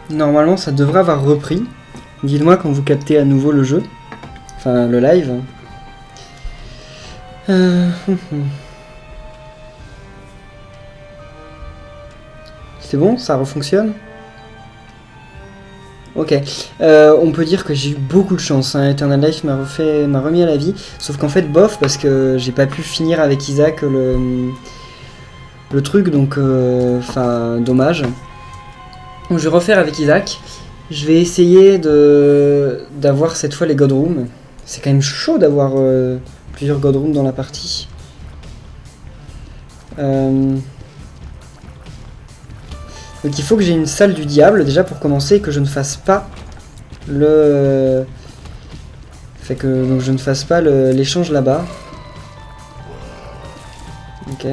Normalement, ça devrait avoir repris. Dites-moi quand vous captez à nouveau le jeu. Enfin, le live. C'est bon, ça refonctionne? Ok. On peut dire que j'ai eu beaucoup de chance. Hein. Eternal Life m'a remis à la vie. Sauf qu'en fait, bof, parce que j'ai pas pu finir avec Isaac le truc, donc... Enfin, dommage. Donc, je vais refaire avec Isaac. Je vais essayer d'avoir cette fois les God Rooms. C'est quand même chaud d'avoir plusieurs God Rooms dans la partie. Donc il faut que j'ai une salle du diable déjà pour commencer et que je ne fasse pas le... Fait que donc je ne fasse pas l'échange là-bas. Ok.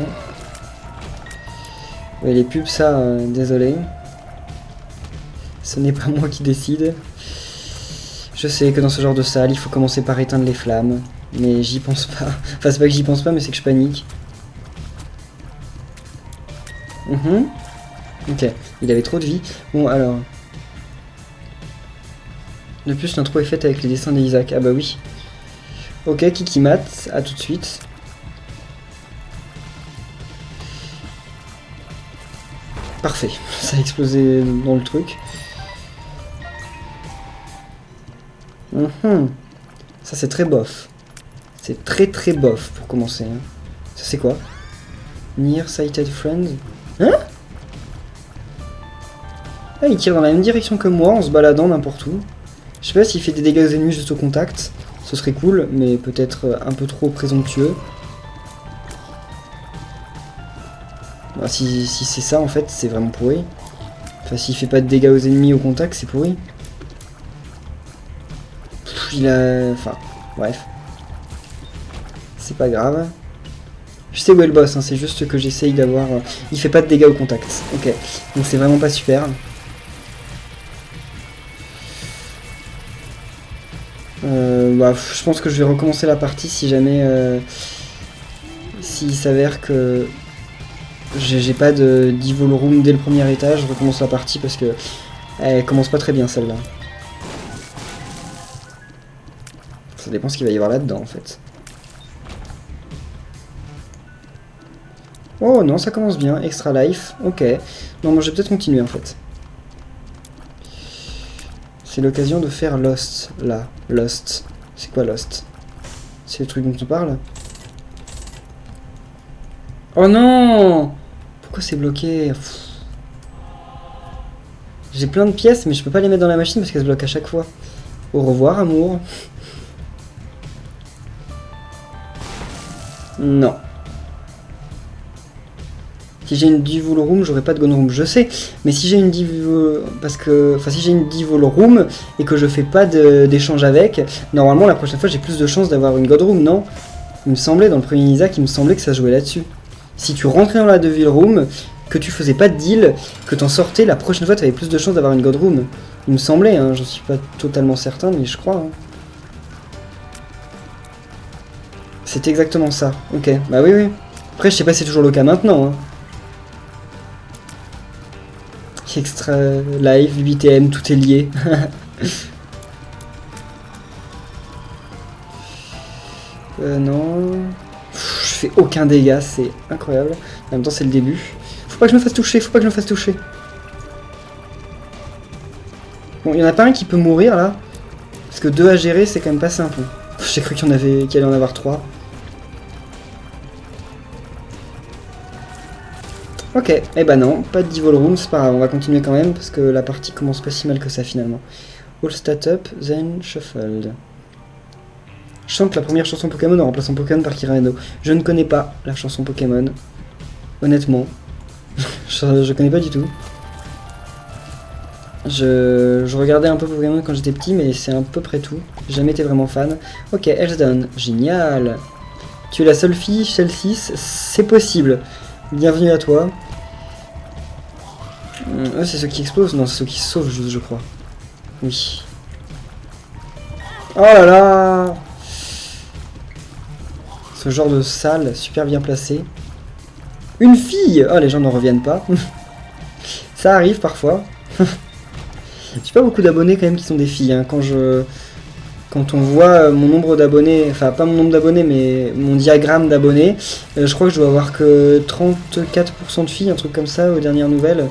Ouais, les pubs ça, désolé. Ce n'est pas moi qui décide. Je sais que dans ce genre de salle, il faut commencer par éteindre les flammes. Mais j'y pense pas. Enfin c'est pas que j'y pense pas mais c'est que je panique. Ok, il avait trop de vie. Bon, alors... De plus, l'intro est faite avec les dessins d'Isaac. Ah bah oui. Ok, Kikimat, à tout de suite. Parfait, ça a explosé dans le truc. Ça c'est très bof. C'est très très bof pour commencer. Hein. Ça c'est quoi? Near-sighted friend. Hein? Ah, il tire dans la même direction que moi en se baladant n'importe où. Je sais pas s'il fait des dégâts aux ennemis juste au contact. Ce serait cool, mais peut-être un peu trop présomptueux. Bah, si c'est ça en fait, c'est vraiment pourri. Enfin, s'il fait pas de dégâts aux ennemis au contact, c'est pourri. Pff, il a... Enfin, bref. C'est pas grave. Je sais où est le boss, hein, c'est juste que j'essaye d'avoir... Il fait pas de dégâts au contact. Ok, donc c'est vraiment pas super. Bah, je pense que je vais recommencer la partie si jamais... S'il s'avère que... J'ai pas d'Evil Room dès le premier étage, je recommence la partie parce que... Elle commence pas très bien celle-là. Ça dépend ce qu'il va y avoir là-dedans en fait. Oh non, ça commence bien. Extra life. Ok. Non, moi je vais peut-être continuer en fait. C'est l'occasion de faire Lost, là. Lost. C'est quoi Lost? C'est le truc dont on parle? Oh non! Pourquoi c'est bloqué? J'ai plein de pièces, mais je peux pas les mettre dans la machine parce qu'elles se bloquent à chaque fois. Au revoir, amour. Non. Si j'ai une Devil Room, j'aurai pas de Gone Room, je sais. Mais si j'ai une Devil... Parce que... Enfin, si j'ai une Devil Room et que je fais pas d'échange avec, normalement, la prochaine fois, j'ai plus de chances d'avoir une God Room, non? Il me semblait, dans le premier Isaac, il me semblait que ça jouait là-dessus. Si tu rentrais dans la Devil Room, que tu faisais pas de deal, que t'en sortais, la prochaine fois, t'avais plus de chances d'avoir une God Room. Il me semblait, hein, j'en suis pas totalement certain, mais je crois. Hein. C'est exactement ça. Ok, bah oui, oui. Après, je sais pas si c'est toujours le cas maintenant, hein. Extra live, 8TM, tout est lié. Non. Je fais aucun dégât, c'est incroyable. En même temps, c'est le début. Faut pas que je me fasse toucher, faut pas que je me fasse toucher. Bon, il y en a pas un qui peut mourir là. Parce que 2 à gérer, c'est quand même pas simple. J'ai cru qu'il allait en avoir 3. Ok, eh ben non, pas de Devil Room, c'est pas grave, on va continuer quand même parce que la partie commence pas si mal que ça finalement. All stat up, then shuffled. Chante la première chanson Pokémon en remplaçant Pokémon par Kirano. Je ne connais pas la chanson Pokémon, honnêtement. je connais pas du tout. Je regardais un peu Pokémon quand j'étais petit, mais c'est à peu près tout. J'ai jamais été vraiment fan. Ok, Elsdon, génial. Tu es la seule fille, celle-ci, c'est possible. Bienvenue à toi. C'est ceux qui explosent? Non, c'est ceux qui se sauvent juste, je crois. Oui. Oh là là! Ce genre de salle, super bien placée. Une fille! Oh, les gens n'en reviennent pas. Ça arrive parfois. J'ai pas beaucoup d'abonnés quand même qui sont des filles. Hein. Quand on voit mon nombre d'abonnés, enfin pas mon nombre d'abonnés, mais mon diagramme d'abonnés, je crois que je dois avoir que 34% de filles, un truc comme ça aux dernières nouvelles.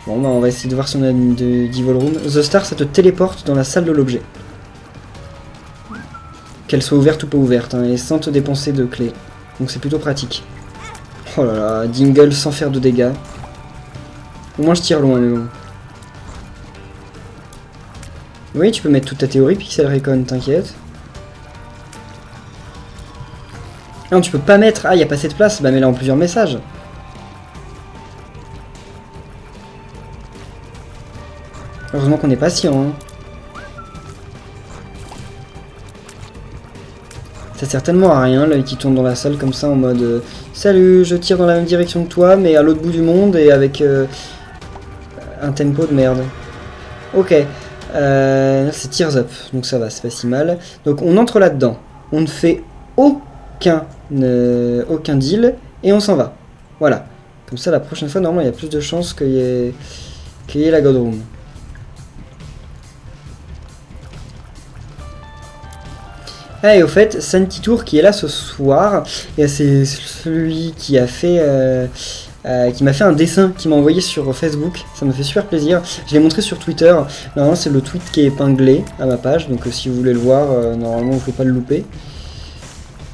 Bon bah on va essayer de voir si on a d'Evil Room. The Star, ça te téléporte dans la salle de l'objet. Qu'elle soit ouverte ou pas ouverte, hein, et sans te dépenser de clés. Donc c'est plutôt pratique. Oh là là, Dingle sans faire de dégâts. Au moins je tire loin, mais bon. Oui, tu peux mettre toute ta théorie, Pixel Recon, t'inquiète. Non, tu peux pas mettre... Ah, il n'y a pas assez de place. Bah, mets-la en plusieurs messages. Heureusement qu'on est patient, hein. Ça sert tellement à rien, l'œil qui tourne dans la salle comme ça, en mode... Salut, je tire dans la même direction que toi, mais à l'autre bout du monde, et avec un tempo de merde. Ok. C'est Tears Up, donc ça va, c'est pas si mal. Donc on entre là-dedans, on ne fait aucun deal, et on s'en va. Voilà. Comme ça, la prochaine fois, normalement, il y a plus de chances qu'il y ait la God Room. Ah, et au fait, Santi Tour qui est là ce soir, c'est celui qui a fait... qui m'a fait un dessin, qui m'a envoyé sur Facebook, ça me fait super plaisir. Je l'ai montré sur Twitter, normalement c'est le tweet qui est épinglé à ma page, donc si vous voulez le voir, normalement vous ne pouvez pas le louper.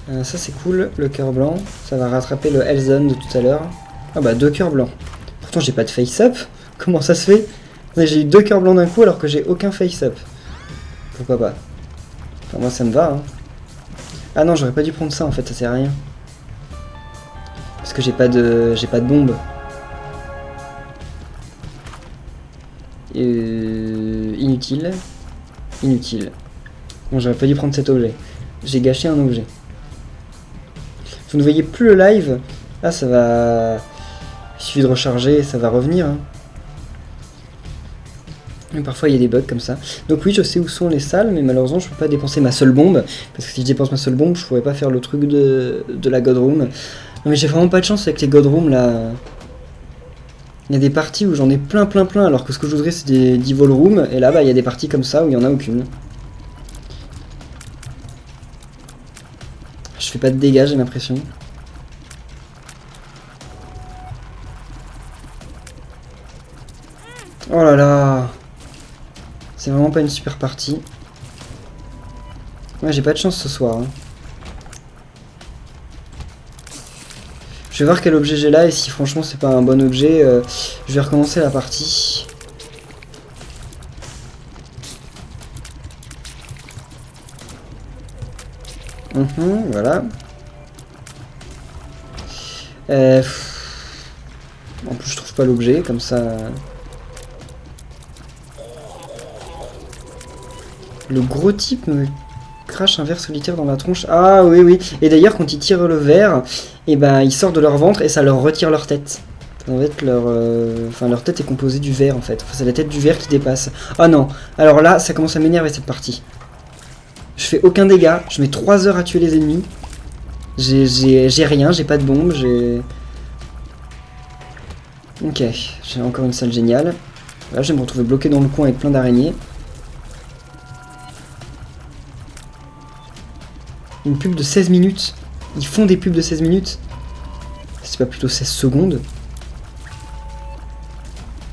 Ça c'est cool, le cœur blanc, ça va rattraper le Elzon de tout à l'heure. Ah bah 2 cœurs blancs. Pourtant j'ai pas de face-up, comment ça se fait? J'ai eu 2 cœurs blancs d'un coup alors que j'ai aucun face-up. Pourquoi pas? Enfin, moi ça me va, hein. Ah non, j'aurais pas dû prendre ça en fait, ça sert à rien. Parce que j'ai pas de bombe. Inutile. Inutile. Bon, j'aurais pas dû prendre cet objet. J'ai gâché un objet. Vous ne voyez plus le live. Ah, ça va... Il suffit de recharger, ça va revenir. Hein. Mais parfois il y a des bugs comme ça. Donc oui, je sais où sont les salles, mais malheureusement je peux pas dépenser ma seule bombe. Parce que si je dépense ma seule bombe, je pourrais pas faire le truc de la God Room. Non mais j'ai vraiment pas de chance avec les God Room là. Il y a des parties où j'en ai plein, alors que ce que je voudrais c'est des Evil Room. Et là, bah il y a des parties comme ça où il y en a aucune. Je fais pas de dégâts, j'ai l'impression. Oh là là. C'est vraiment pas une super partie. Ouais, j'ai pas de chance ce soir. Hein. Je vais voir quel objet j'ai là et si franchement c'est pas un bon objet, je vais recommencer la partie. Voilà. En plus je trouve pas l'objet, comme ça... Le gros type me crache un verre solitaire dans la tronche. Ah oui, oui. Et d'ailleurs, quand ils tirent le verre, et ben, ils sortent de leur ventre et ça leur retire leur tête. En fait, leur tête est composée du verre, en fait. Enfin, c'est la tête du verre qui dépasse. Ah non. Alors là, ça commence à m'énerver, cette partie. Je fais aucun dégât. Je mets 3 heures à tuer les ennemis. J'ai rien, j'ai pas de bombe, j'ai... Ok. J'ai encore une salle géniale. Là, je vais me retrouver bloqué dans le coin avec plein d'araignées. Une pub de 16 minutes. Ils font des pubs de 16 minutes. C'est pas plutôt 16 secondes.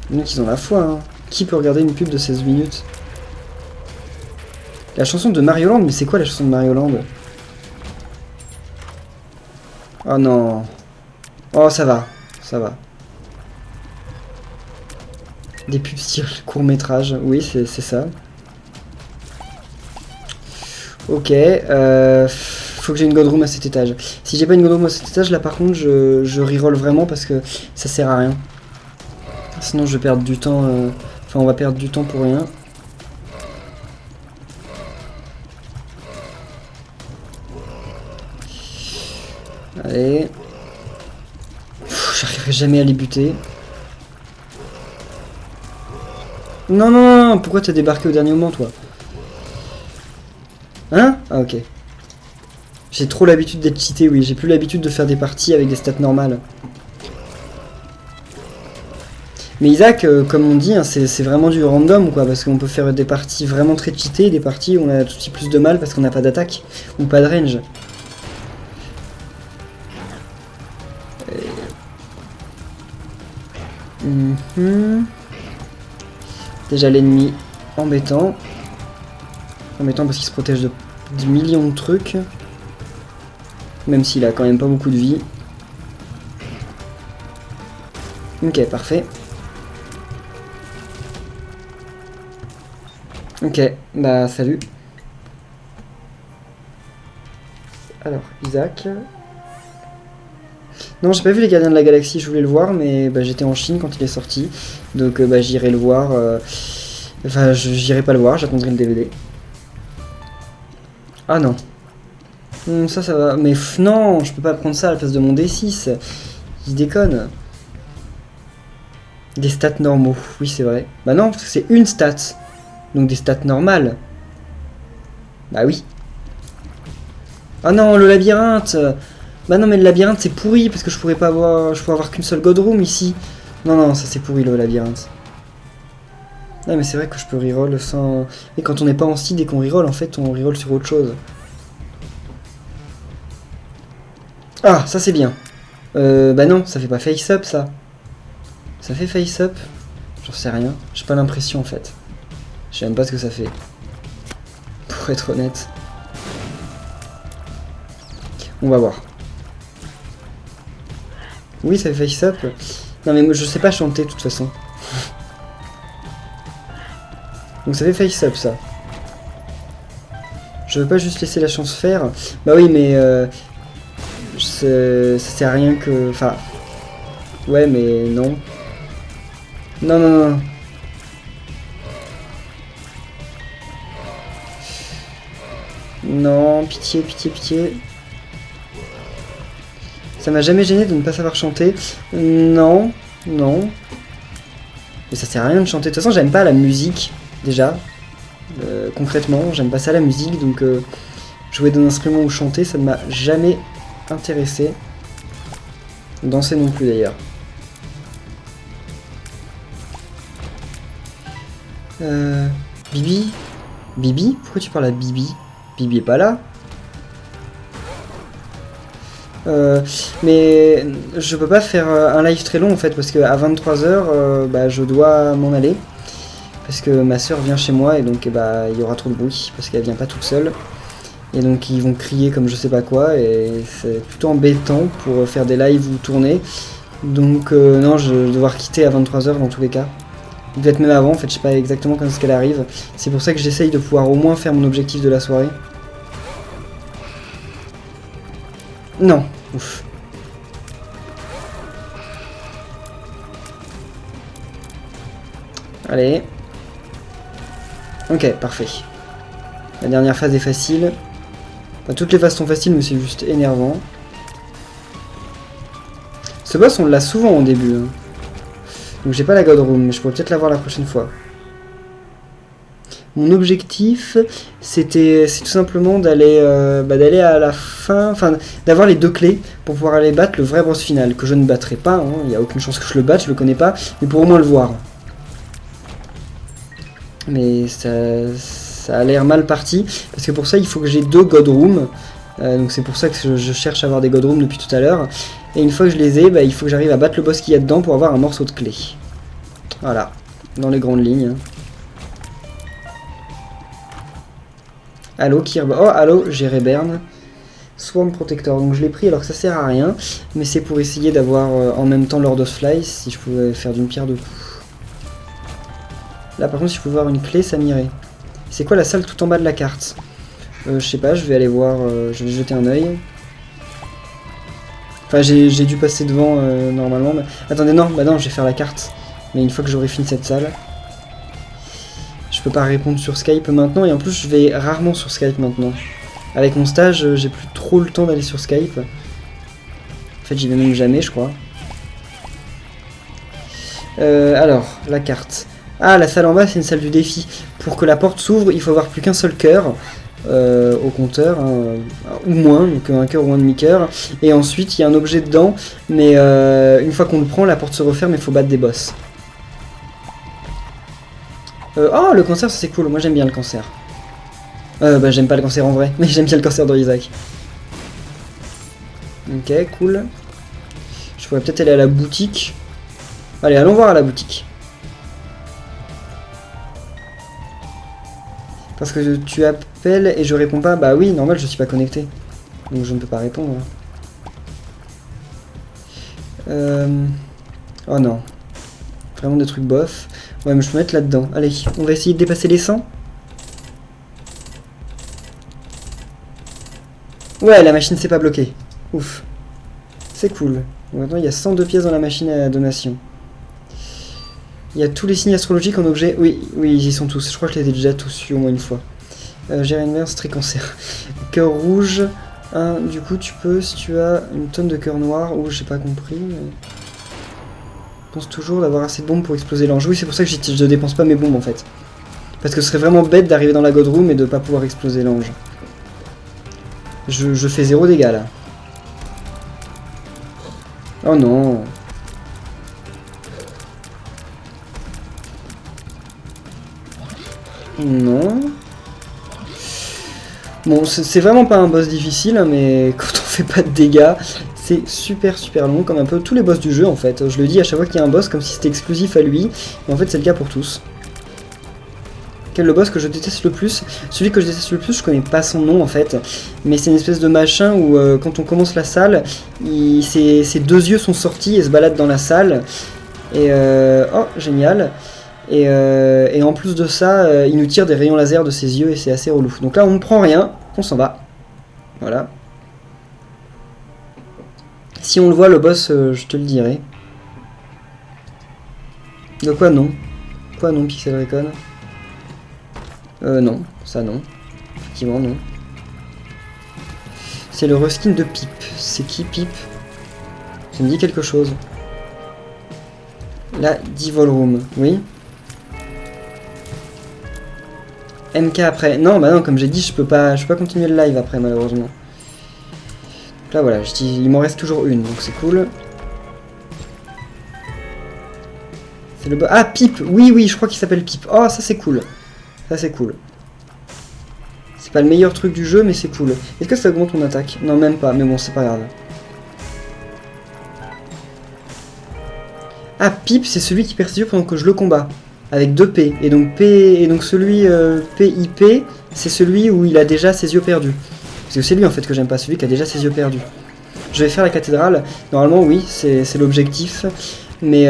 Les mecs, ils ont la foi, hein. Qui peut regarder une pub de 16 minutes? La chanson de Mario Land, mais c'est quoi la chanson de Mario Land? Oh non. Oh, ça va. Ça va. Des pubs style court-métrage. Oui, c'est ça. Ok, faut que j'ai une God Room à cet étage. Si j'ai pas une God Room à cet étage, là par contre je reroll vraiment parce que ça sert à rien. Sinon je vais perdre du temps, enfin on va perdre du temps pour rien. Allez. J'arriverai jamais à les buter. Non, non, non, pourquoi t'as débarqué au dernier moment toi? Hein? Ah ok. J'ai trop l'habitude d'être cheaté, oui. J'ai plus l'habitude de faire des parties avec des stats normales. Mais Isaac, comme on dit, hein, c'est vraiment du random, quoi, parce qu'on peut faire des parties vraiment très cheatées, des parties où on a tout de suite plus de mal parce qu'on n'a pas d'attaque, ou pas de range. Déjà l'ennemi embêtant. Embêtant parce qu'il se protège de millions de trucs. Même s'il a quand même pas beaucoup de vie. Ok, parfait. Ok, bah salut. Alors, Isaac. Non, j'ai pas vu les Gardiens de la Galaxie, je voulais le voir, mais bah, j'étais en Chine quand il est sorti. Donc bah, j'irai le voir. Enfin, j'irai pas le voir, j'attendrai le DVD. Ah non. Ça va. Mais non, je peux pas prendre ça à la place de mon D6. Il déconne. Des stats normaux, oui c'est vrai. Bah non, parce que c'est une stat. Donc des stats normales. Bah oui. Ah non, le labyrinthe. Bah non, mais le labyrinthe c'est pourri parce que je pourrais avoir qu'une seule Godroom ici. Non, non, ça c'est pourri le labyrinthe. Ah mais c'est vrai que je peux reroll sans... Et quand on n'est pas en seed et qu'on reroll, en fait on reroll sur autre chose. Ah, ça c'est bien. Bah non, ça fait pas face up ça. Ça fait face up? J'en sais rien. J'ai pas l'impression en fait. Je sais même pas ce que ça fait. Pour être honnête. On va voir. Oui, ça fait face up. Non mais moi, je sais pas chanter de toute façon. Donc ça fait face up ça. Je veux pas juste laisser la chance faire. Bah oui mais ça sert à rien que... Enfin... Ouais mais non. Non non non. Non, pitié, pitié, pitié. Ça m'a jamais gêné de ne pas savoir chanter. Non, non. Mais ça sert à rien de chanter. De toute façon, j'aime pas la musique, déjà. Concrètement, j'aime pas ça la musique, donc jouer d'un instrument ou chanter, ça ne m'a jamais intéressé. Danser non plus d'ailleurs. Bibi? Bibi? Pourquoi tu parles à Bibi? Bibi est pas là. Mais je peux pas faire un live très long en fait parce que à 23h bah, je dois m'en aller parce que ma soeur vient chez moi et donc bah, il y aura trop de bruit parce qu'elle vient pas toute seule et donc ils vont crier comme je sais pas quoi et c'est plutôt embêtant pour faire des lives ou tourner donc non je vais devoir quitter à 23h dans tous les cas, peut-être même avant en fait, je sais pas exactement quand est-ce qu'elle arrive, c'est pour ça que j'essaye de pouvoir au moins faire mon objectif de la soirée. Non, ouf. Allez. Ok, parfait. La dernière phase est facile. Enfin, toutes les phases sont faciles, mais c'est juste énervant. Ce boss, on l'a souvent au début. Hein. Donc j'ai pas la Godroom, mais je pourrais peut-être l'avoir la prochaine fois. Mon objectif, c'est tout simplement d'aller à la fin, enfin d'avoir les 2 clés pour pouvoir aller battre le vrai boss final, que je ne battrai pas, hein, il n'y a aucune chance que je le batte, je le connais pas, mais pour au moins le voir. Mais ça a l'air mal parti, parce que pour ça il faut que j'ai 2 Godroom, donc c'est pour ça que je cherche à avoir des Godroom depuis tout à l'heure, et une fois que je les ai, bah, il faut que j'arrive à battre le boss qu'il y a dedans pour avoir un morceau de clé. Voilà, dans les grandes lignes. Allo, Kirby. Oh, allo, j'ai Rebern. Swarm Protector. Donc je l'ai pris alors que ça sert à rien. Mais c'est pour essayer d'avoir en même temps Lord of Flies. Si je pouvais faire d'une pierre deux coups. Là par contre, si je pouvais avoir une clé, ça m'irait. C'est quoi la salle tout en bas de la carte? Je sais pas, je vais aller voir. Je vais jeter un œil. Enfin, j'ai dû passer devant normalement. Mais... Attendez, non, bah non, je vais faire la carte. Mais une fois que j'aurai fini cette salle. Je peux pas répondre sur Skype maintenant et en plus je vais rarement sur Skype maintenant. Avec mon stage, j'ai plus trop le temps d'aller sur Skype. En fait, j'y vais même jamais, je crois. Alors, la carte. Ah, la salle en bas, c'est une salle du défi. Pour que la porte s'ouvre, il faut avoir plus qu'un seul cœur au compteur, hein, ou moins, donc un cœur ou un demi-cœur. Et ensuite, il y a un objet dedans, mais une fois qu'on le prend, la porte se referme et il faut battre des boss. Oh, le cancer, ça c'est cool. Moi, j'aime bien le cancer. Bah, j'aime pas le cancer en vrai, mais j'aime bien le cancer de Isaac. Ok, cool. Je pourrais peut-être aller à la boutique. Allez, allons voir à la boutique. Parce que tu appelles et je réponds pas. Bah oui, normal, je suis pas connecté. Donc je ne peux pas répondre. Oh non. Vraiment des trucs bof. Ouais, mais je peux mettre là-dedans. Allez, on va essayer de dépasser les 100. Ouais, la machine s'est pas bloquée. Ouf. C'est cool. Maintenant, il y a 102 pièces dans la machine à donation. Il y a tous les signes astrologiques en objet. Oui, oui, ils y sont tous. Je crois que je les ai déjà tous eu au moins une fois. Gérinverse, tricancer. Cœur rouge. Du coup, tu peux, si tu as une tonne de cœur noir, ou j'ai pas compris, mais... Je pense toujours d'avoir assez de bombes pour exploser l'ange. Oui, c'est pour ça que je dépense pas mes bombes, en fait. Parce que ce serait vraiment bête d'arriver dans la God Room et de pas pouvoir exploser l'ange. Je fais 0 dégâts, là. Oh non. Non. Bon, c'est vraiment pas un boss difficile, hein, mais quand on fait pas de dégâts, c'est super long, comme un peu tous les boss du jeu en fait. Je le dis à chaque fois qu'il y a un boss, comme si c'était exclusif à lui, et en fait c'est le cas pour tous. Quel est le boss que je déteste le plus? Celui que je déteste le plus, je connais pas son nom en fait, mais c'est une espèce de machin où quand on commence la salle, ses deux yeux sont sortis et se baladent dans la salle, et oh, génial. Et en plus de ça, il nous tire des rayons laser de ses yeux et c'est assez relou. Donc là, on ne prend rien, on s'en va. Voilà. Si on le voit, le boss, je te le dirai. De quoi non? Quoi non, Pixel Recon? Non, ça non. Effectivement, non. C'est le reskin de Pip. C'est qui Pip? Ça me dit quelque chose. La Devil Room, oui. MK après. Non, bah non, comme j'ai dit, je peux pas continuer le live après, malheureusement. Donc là, voilà, il m'en reste toujours une, donc c'est cool. C'est le... Ah, Pip. Oui, je crois qu'il s'appelle Pip. Oh, ça c'est cool. Ça c'est cool. C'est pas le meilleur truc du jeu, mais c'est cool. Est-ce que ça augmente mon attaque? Non, même pas, mais bon, c'est pas grave. Ah, Pip, c'est celui qui perd ses yeux pendant que je le combats. Avec 2 P. Et donc celui PIP, c'est celui où il a déjà ses yeux perdus. Parce que c'est lui en fait que j'aime pas, celui qui a déjà ses yeux perdus. Je vais faire la cathédrale. Normalement oui, c'est l'objectif. Mais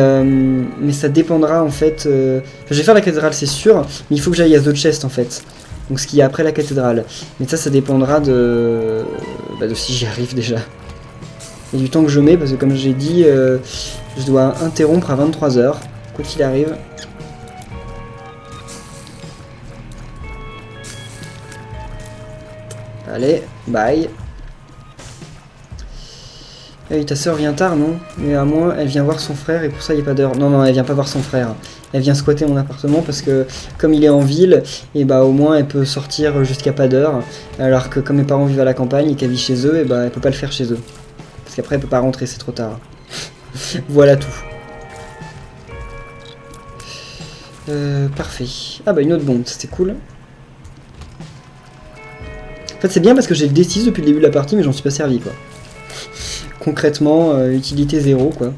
ça dépendra en fait... je vais faire la cathédrale c'est sûr, mais il faut que j'aille à The Chest en fait. Donc ce qu'il y a après la cathédrale. Mais ça dépendra de si j'y arrive déjà. Et du temps que je mets, parce que comme j'ai dit, je dois interrompre à 23 h, quoi qu'il arrive. Allez, bye. Hey, ta soeur vient tard, non? Mais à moins, elle vient voir son frère et pour ça il n'y a pas d'heure. Non, elle vient pas voir son frère. Elle vient squatter mon appartement parce que comme il est en ville, et bah au moins elle peut sortir jusqu'à pas d'heure. Alors que comme mes parents vivent à la campagne et qu'elle vit chez eux, et bah elle peut pas le faire chez eux. Parce qu'après elle peut pas rentrer, c'est trop tard. Voilà tout. Parfait. Ah bah une autre bombe, c'était cool. En fait c'est bien parce que j'ai le D6 depuis le début de la partie mais j'en suis pas servi quoi. Concrètement, utilité 0 quoi.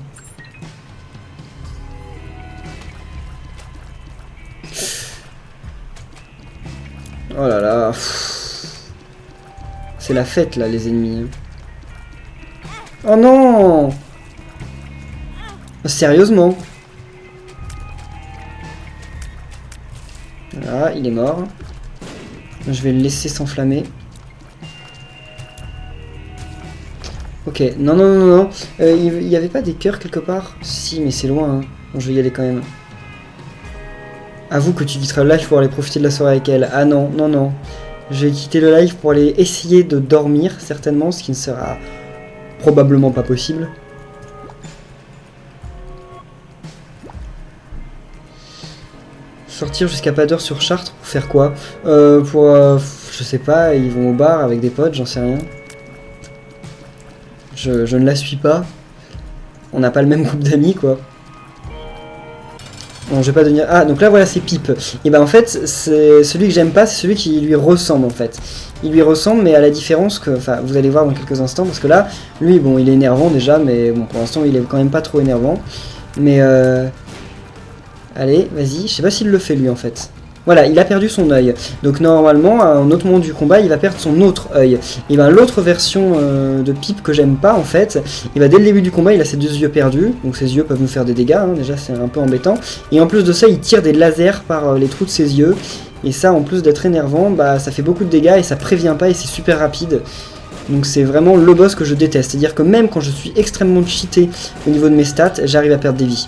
Oh là là. C'est la fête là les ennemis. Oh non. Sérieusement. Voilà, il est mort. Je vais le laisser s'enflammer. Ok, non. Il y avait pas des cœurs quelque part? Si, mais c'est loin. Hein. Bon, je vais y aller quand même. Avoue que tu quitteras le live pour aller profiter de la soirée avec elle. Ah non. Je vais quitter le live pour aller essayer de dormir, certainement, ce qui ne sera probablement pas possible. Sortir jusqu'à pas d'heure sur Chartres pour faire quoi? Je sais pas, ils vont au bar avec des potes, j'en sais rien. Je ne la suis pas. On n'a pas le même groupe d'amis, quoi. Bon, je vais pas devenir... Ah, donc là, voilà, c'est Pipe. Et ben en fait, c'est celui que j'aime pas, c'est celui qui lui ressemble, en fait. Il lui ressemble, mais à la différence que... Enfin, vous allez voir dans quelques instants, parce que là, lui, bon, il est énervant déjà, mais bon, pour l'instant, il est quand même pas trop énervant. Mais, allez, vas-y. Je sais pas s'il le fait, lui, en fait. Voilà, il a perdu son œil. Donc normalement, à un autre moment du combat, il va perdre son autre œil. Et ben l'autre version de Pipe que j'aime pas en fait, et ben dès le début du combat, il a ses 2 yeux perdus. Donc ses yeux peuvent nous faire des dégâts, hein, déjà c'est un peu embêtant. Et en plus de ça, il tire des lasers par les trous de ses yeux. Et ça, en plus d'être énervant, bah ça fait beaucoup de dégâts et ça prévient pas et c'est super rapide. Donc c'est vraiment le boss que je déteste. C'est-à-dire que même quand je suis extrêmement cheaté au niveau de mes stats, j'arrive à perdre des vies.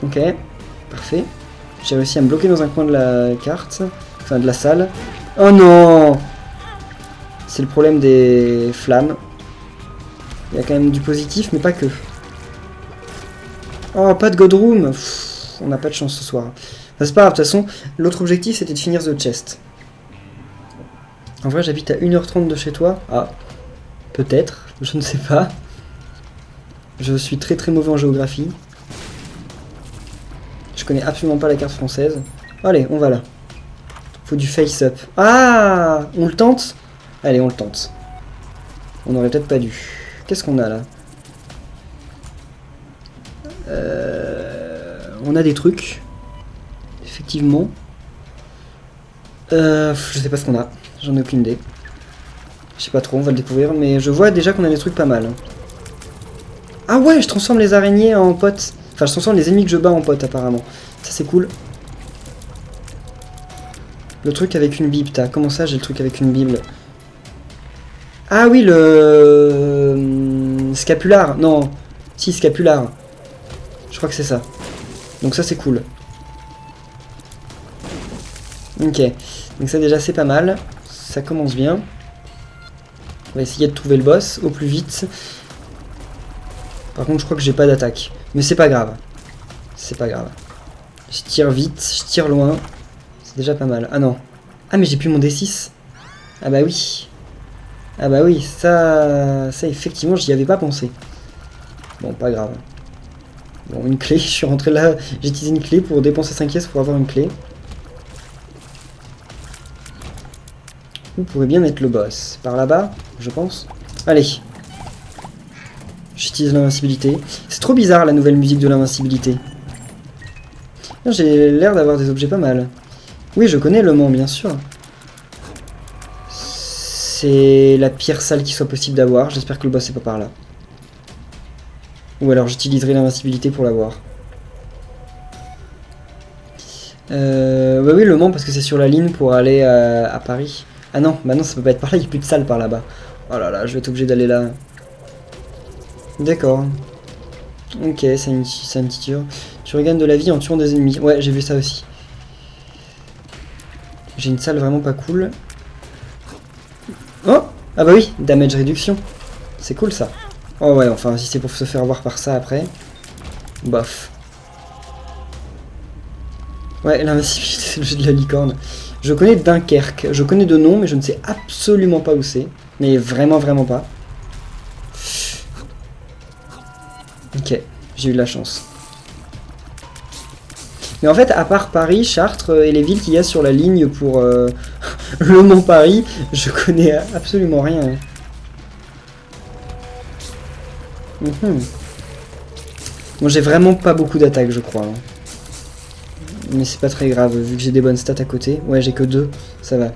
Ok. Parfait. J'ai réussi à me bloquer dans un coin de la carte. Enfin, de la salle. Oh non! C'est le problème des flammes. Il y a quand même du positif, mais pas que. Oh, pas de Godroom! Pff, on n'a pas de chance ce soir. Enfin, c'est pas grave, de toute façon, l'autre objectif c'était de finir The Chest. En vrai, j'habite à 1h30 de chez toi. Ah, peut-être, je ne sais pas. Je suis très très mauvais en géographie. Je connais absolument pas la carte française. Allez, on va là. Faut du face-up. Ah! On le tente? Allez, on le tente. On aurait peut-être pas dû. Qu'est-ce qu'on a là? On a des trucs. Effectivement. Je sais pas ce qu'on a. J'en ai aucune idée. Je sais pas trop, on va le découvrir. Mais je vois déjà qu'on a des trucs pas mal. Ah ouais, je transforme les araignées en potes. Enfin, je transforme les ennemis que je bats en potes, apparemment. Ça, c'est cool. Le truc avec une Bible, t'as. Comment ça, j'ai le truc avec une Bible? Ah oui, le... Scapular. Non. Si, scapular. Je crois que c'est ça. Donc ça, c'est cool. Ok. Donc ça, déjà, c'est pas mal. Ça commence bien. On va essayer de trouver le boss au plus vite. Par contre, je crois que j'ai pas d'attaque. Mais c'est pas grave. C'est pas grave. Je tire vite, je tire loin. C'est déjà pas mal. Ah non. Ah mais j'ai plus mon D6. Ah bah oui. Ah bah oui, ça effectivement, j'y avais pas pensé. Bon, pas grave. Bon, une clé, je suis rentré là. J'ai utilisé une clé pour dépenser 5 pièces pour avoir une clé. Où pourrait bien être le boss? Par là-bas, je pense. Allez. J'utilise l'invincibilité. C'est trop bizarre la nouvelle musique de l'invincibilité. J'ai l'air d'avoir des objets pas mal. Oui, je connais le Mans, bien sûr. C'est la pire salle qui soit possible d'avoir. J'espère que le boss est pas par là. Ou alors j'utiliserai l'invincibilité pour l'avoir. Bah oui, le Mans, parce que c'est sur la ligne pour aller à Paris. Ah non, bah non, ça peut pas être par là, il n'y a plus de salle par là-bas. Oh là là, je vais être obligé d'aller là. D'accord. Ok, c'est une titure. Tu regagnes de la vie en tuant des ennemis. Ouais, j'ai vu ça aussi. J'ai une salle vraiment pas cool. Oh! Ah bah oui, damage réduction. C'est cool ça. Oh ouais, enfin, si c'est pour se faire voir par ça après. Bof. Ouais, l'invincibilité, c'est le jeu de la licorne. Je connais Dunkerque. Je connais de nom, mais je ne sais absolument pas où c'est. Mais vraiment, vraiment pas. Ok, j'ai eu de la chance. Mais en fait, à part Paris, Chartres et les villes qu'il y a sur la ligne pour Le Mans-Paris, je connais absolument rien. Bon, j'ai vraiment pas beaucoup d'attaques, je crois. Mais c'est pas très grave, vu que j'ai des bonnes stats à côté. Ouais, j'ai que 2, ça va.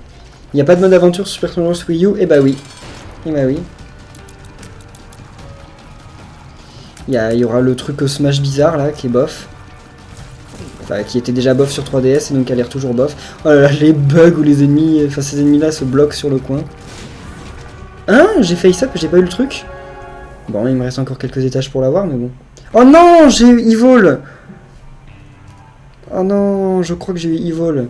Il n'y a pas de mode aventure sur Super Smash Bros. Wii U? Eh bah oui. Eh bah oui. Il y aura le truc Smash bizarre, là, qui est bof. Enfin, qui était déjà bof sur 3DS et donc qui a l'air toujours bof. Oh là là, les bugs où les ennemis, enfin ces ennemis-là se bloquent sur le coin. Hein? J'ai face up et j'ai pas eu le truc? Bon, il me reste encore quelques étages pour l'avoir, mais bon. Oh non, j'ai eu Evil! Oh non, je crois que j'ai eu Evil.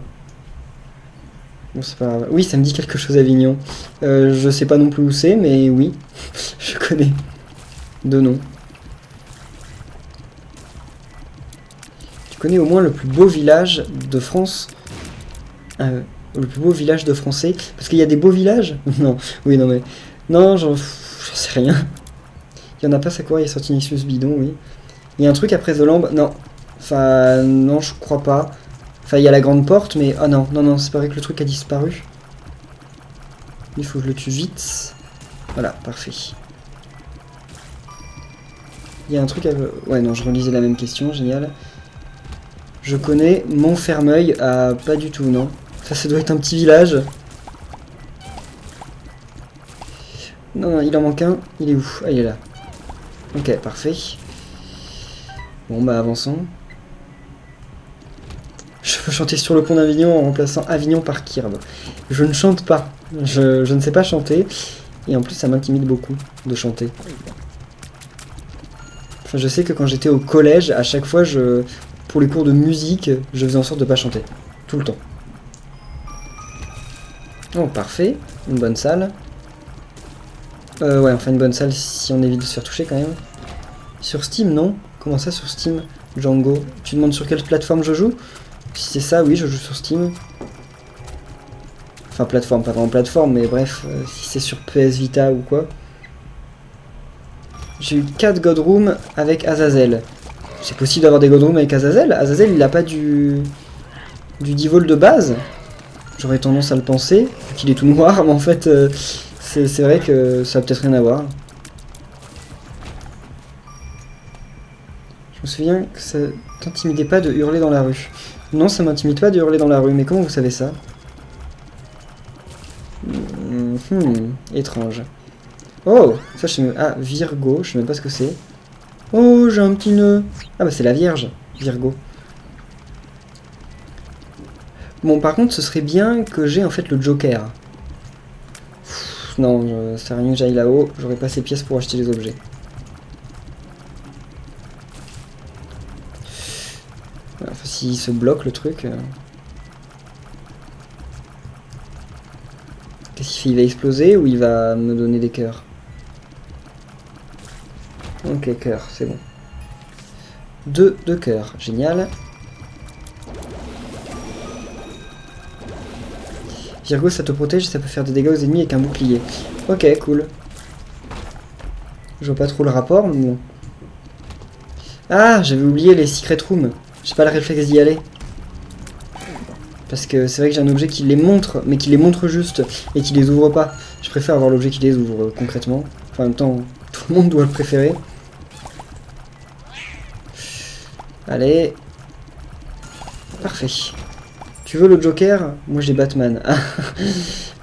Bon, c'est pas grave. Oui, ça me dit quelque chose, Avignon. Je sais pas non plus où c'est, mais oui. Je connais. De nom. Tu connais au moins le plus beau village de France? Le plus beau village de Français? Parce qu'il y a des beaux villages? Non. Oui, non, mais... Non, j'en sais rien. Il y en a pas, ça quoi? Il est sorti Nexus bidon, oui. Il y a un truc après The Lamb? Non. Enfin, non, je crois pas. Enfin, il y a la grande porte, mais... Ah non, non, non, c'est pas vrai que le truc a disparu. Il faut que je le tue vite. Voilà, parfait. Il y a un truc à... Ouais, non, je relisais la même question, génial. Je connais Montfermeil. Ah, pas du tout, non. Ça doit être un petit village. Non, non, il en manque un. Il est où? Ah, il est là. Ok, parfait. Bon, bah, avançons. Je peux chanter sur le pont d'Avignon en remplaçant Avignon par Kirb. Je ne chante pas. Je ne sais pas chanter. Et en plus, ça m'intimide beaucoup de chanter. Enfin, je sais que quand j'étais au collège, à chaque fois, pour les cours de musique, je faisais en sorte de pas chanter. Tout le temps. Oh, parfait. Une bonne salle. Ouais, enfin une bonne salle si on évite de se faire toucher quand même. Sur Steam, non? Comment ça sur Steam? Django. Tu demandes sur quelle plateforme je joue? Si c'est ça, oui, je joue sur Steam. Enfin, plateforme, pas vraiment plateforme, mais bref, si c'est sur PS Vita ou quoi. J'ai eu 4 Godroom avec Azazel. C'est possible d'avoir des Godroom avec Azazel? Azazel, il a pas du Divol de base? J'aurais tendance à le penser, vu qu'il est tout noir, mais en fait, c'est vrai que ça a peut-être rien à voir. Je me souviens que ça t'intimidait pas de hurler dans la rue. Non, ça m'intimide pas de hurler dans la rue, mais comment vous savez ça? Étrange. Oh, ça je sais... Ah, Virgo, je sais même pas ce que c'est. Oh, j'ai un petit nœud. Ah bah c'est la Vierge, Virgo. Bon, par contre, ce serait bien que j'ai en fait le Joker. Non, ça sert à rien que j'aille là-haut. J'aurais pas ces pièces pour acheter les objets. Enfin, s'il se bloque le truc... Qu'est-ce qu'il fait? Il va exploser ou il va me donner des cœurs? Ok, cœur, c'est bon. Deux cœurs, génial. Virgo, ça te protège, ça peut faire des dégâts aux ennemis avec un bouclier. Ok, cool. Je vois pas trop le rapport, mais bon. Ah, j'avais oublié les secret rooms. J'ai pas le réflexe d'y aller. Parce que c'est vrai que j'ai un objet qui les montre, mais qui les montre juste, et qui les ouvre pas. Je préfère avoir l'objet qui les ouvre, concrètement. Enfin, en même temps, tout le monde doit le préférer. Allez. Parfait. Tu veux le Joker? Moi j'ai Batman. Ah,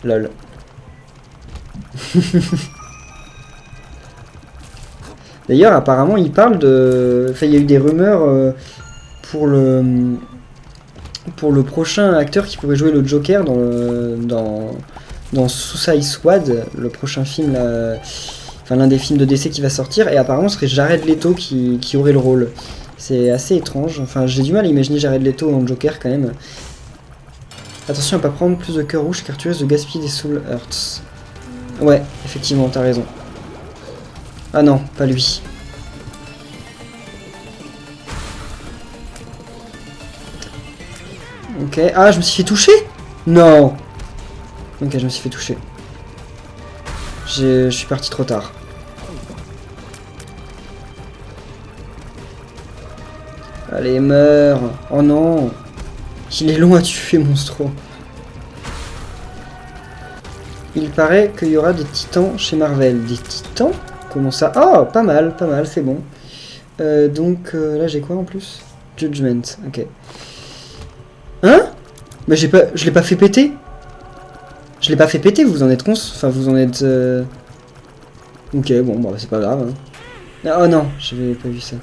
lol. D'ailleurs, apparemment, il parle de... Enfin, il y a eu des rumeurs pour le prochain acteur qui pourrait jouer le Joker dans Suicide Squad, le prochain film, enfin l'un des films de DC qui va sortir, et apparemment ce serait Jared Leto qui aurait le rôle. C'est assez étrange, enfin j'ai du mal à imaginer Jared Leto en Joker quand même. Attention à pas prendre plus de cœurs rouges car tu risques de gaspiller des Soul Hearts. Ouais, effectivement, t'as raison. Ah non, pas lui. Ok, ah je me suis fait toucher? Non. Ok, je me suis fait toucher. Je suis parti trop tard. Allez, meurs. Oh non. Il est long à tuer, monstro. Il paraît qu'il y aura des titans chez Marvel. Des titans? Comment ça? Oh, pas mal, c'est bon. Donc, là j'ai quoi en plus? Judgment, ok. Hein? Mais je l'ai pas fait péter. Je l'ai pas fait péter, vous en êtes cons. Enfin, vous en êtes... Ok, bon, bah, c'est pas grave. Hein. Oh non, j'avais pas vu ça.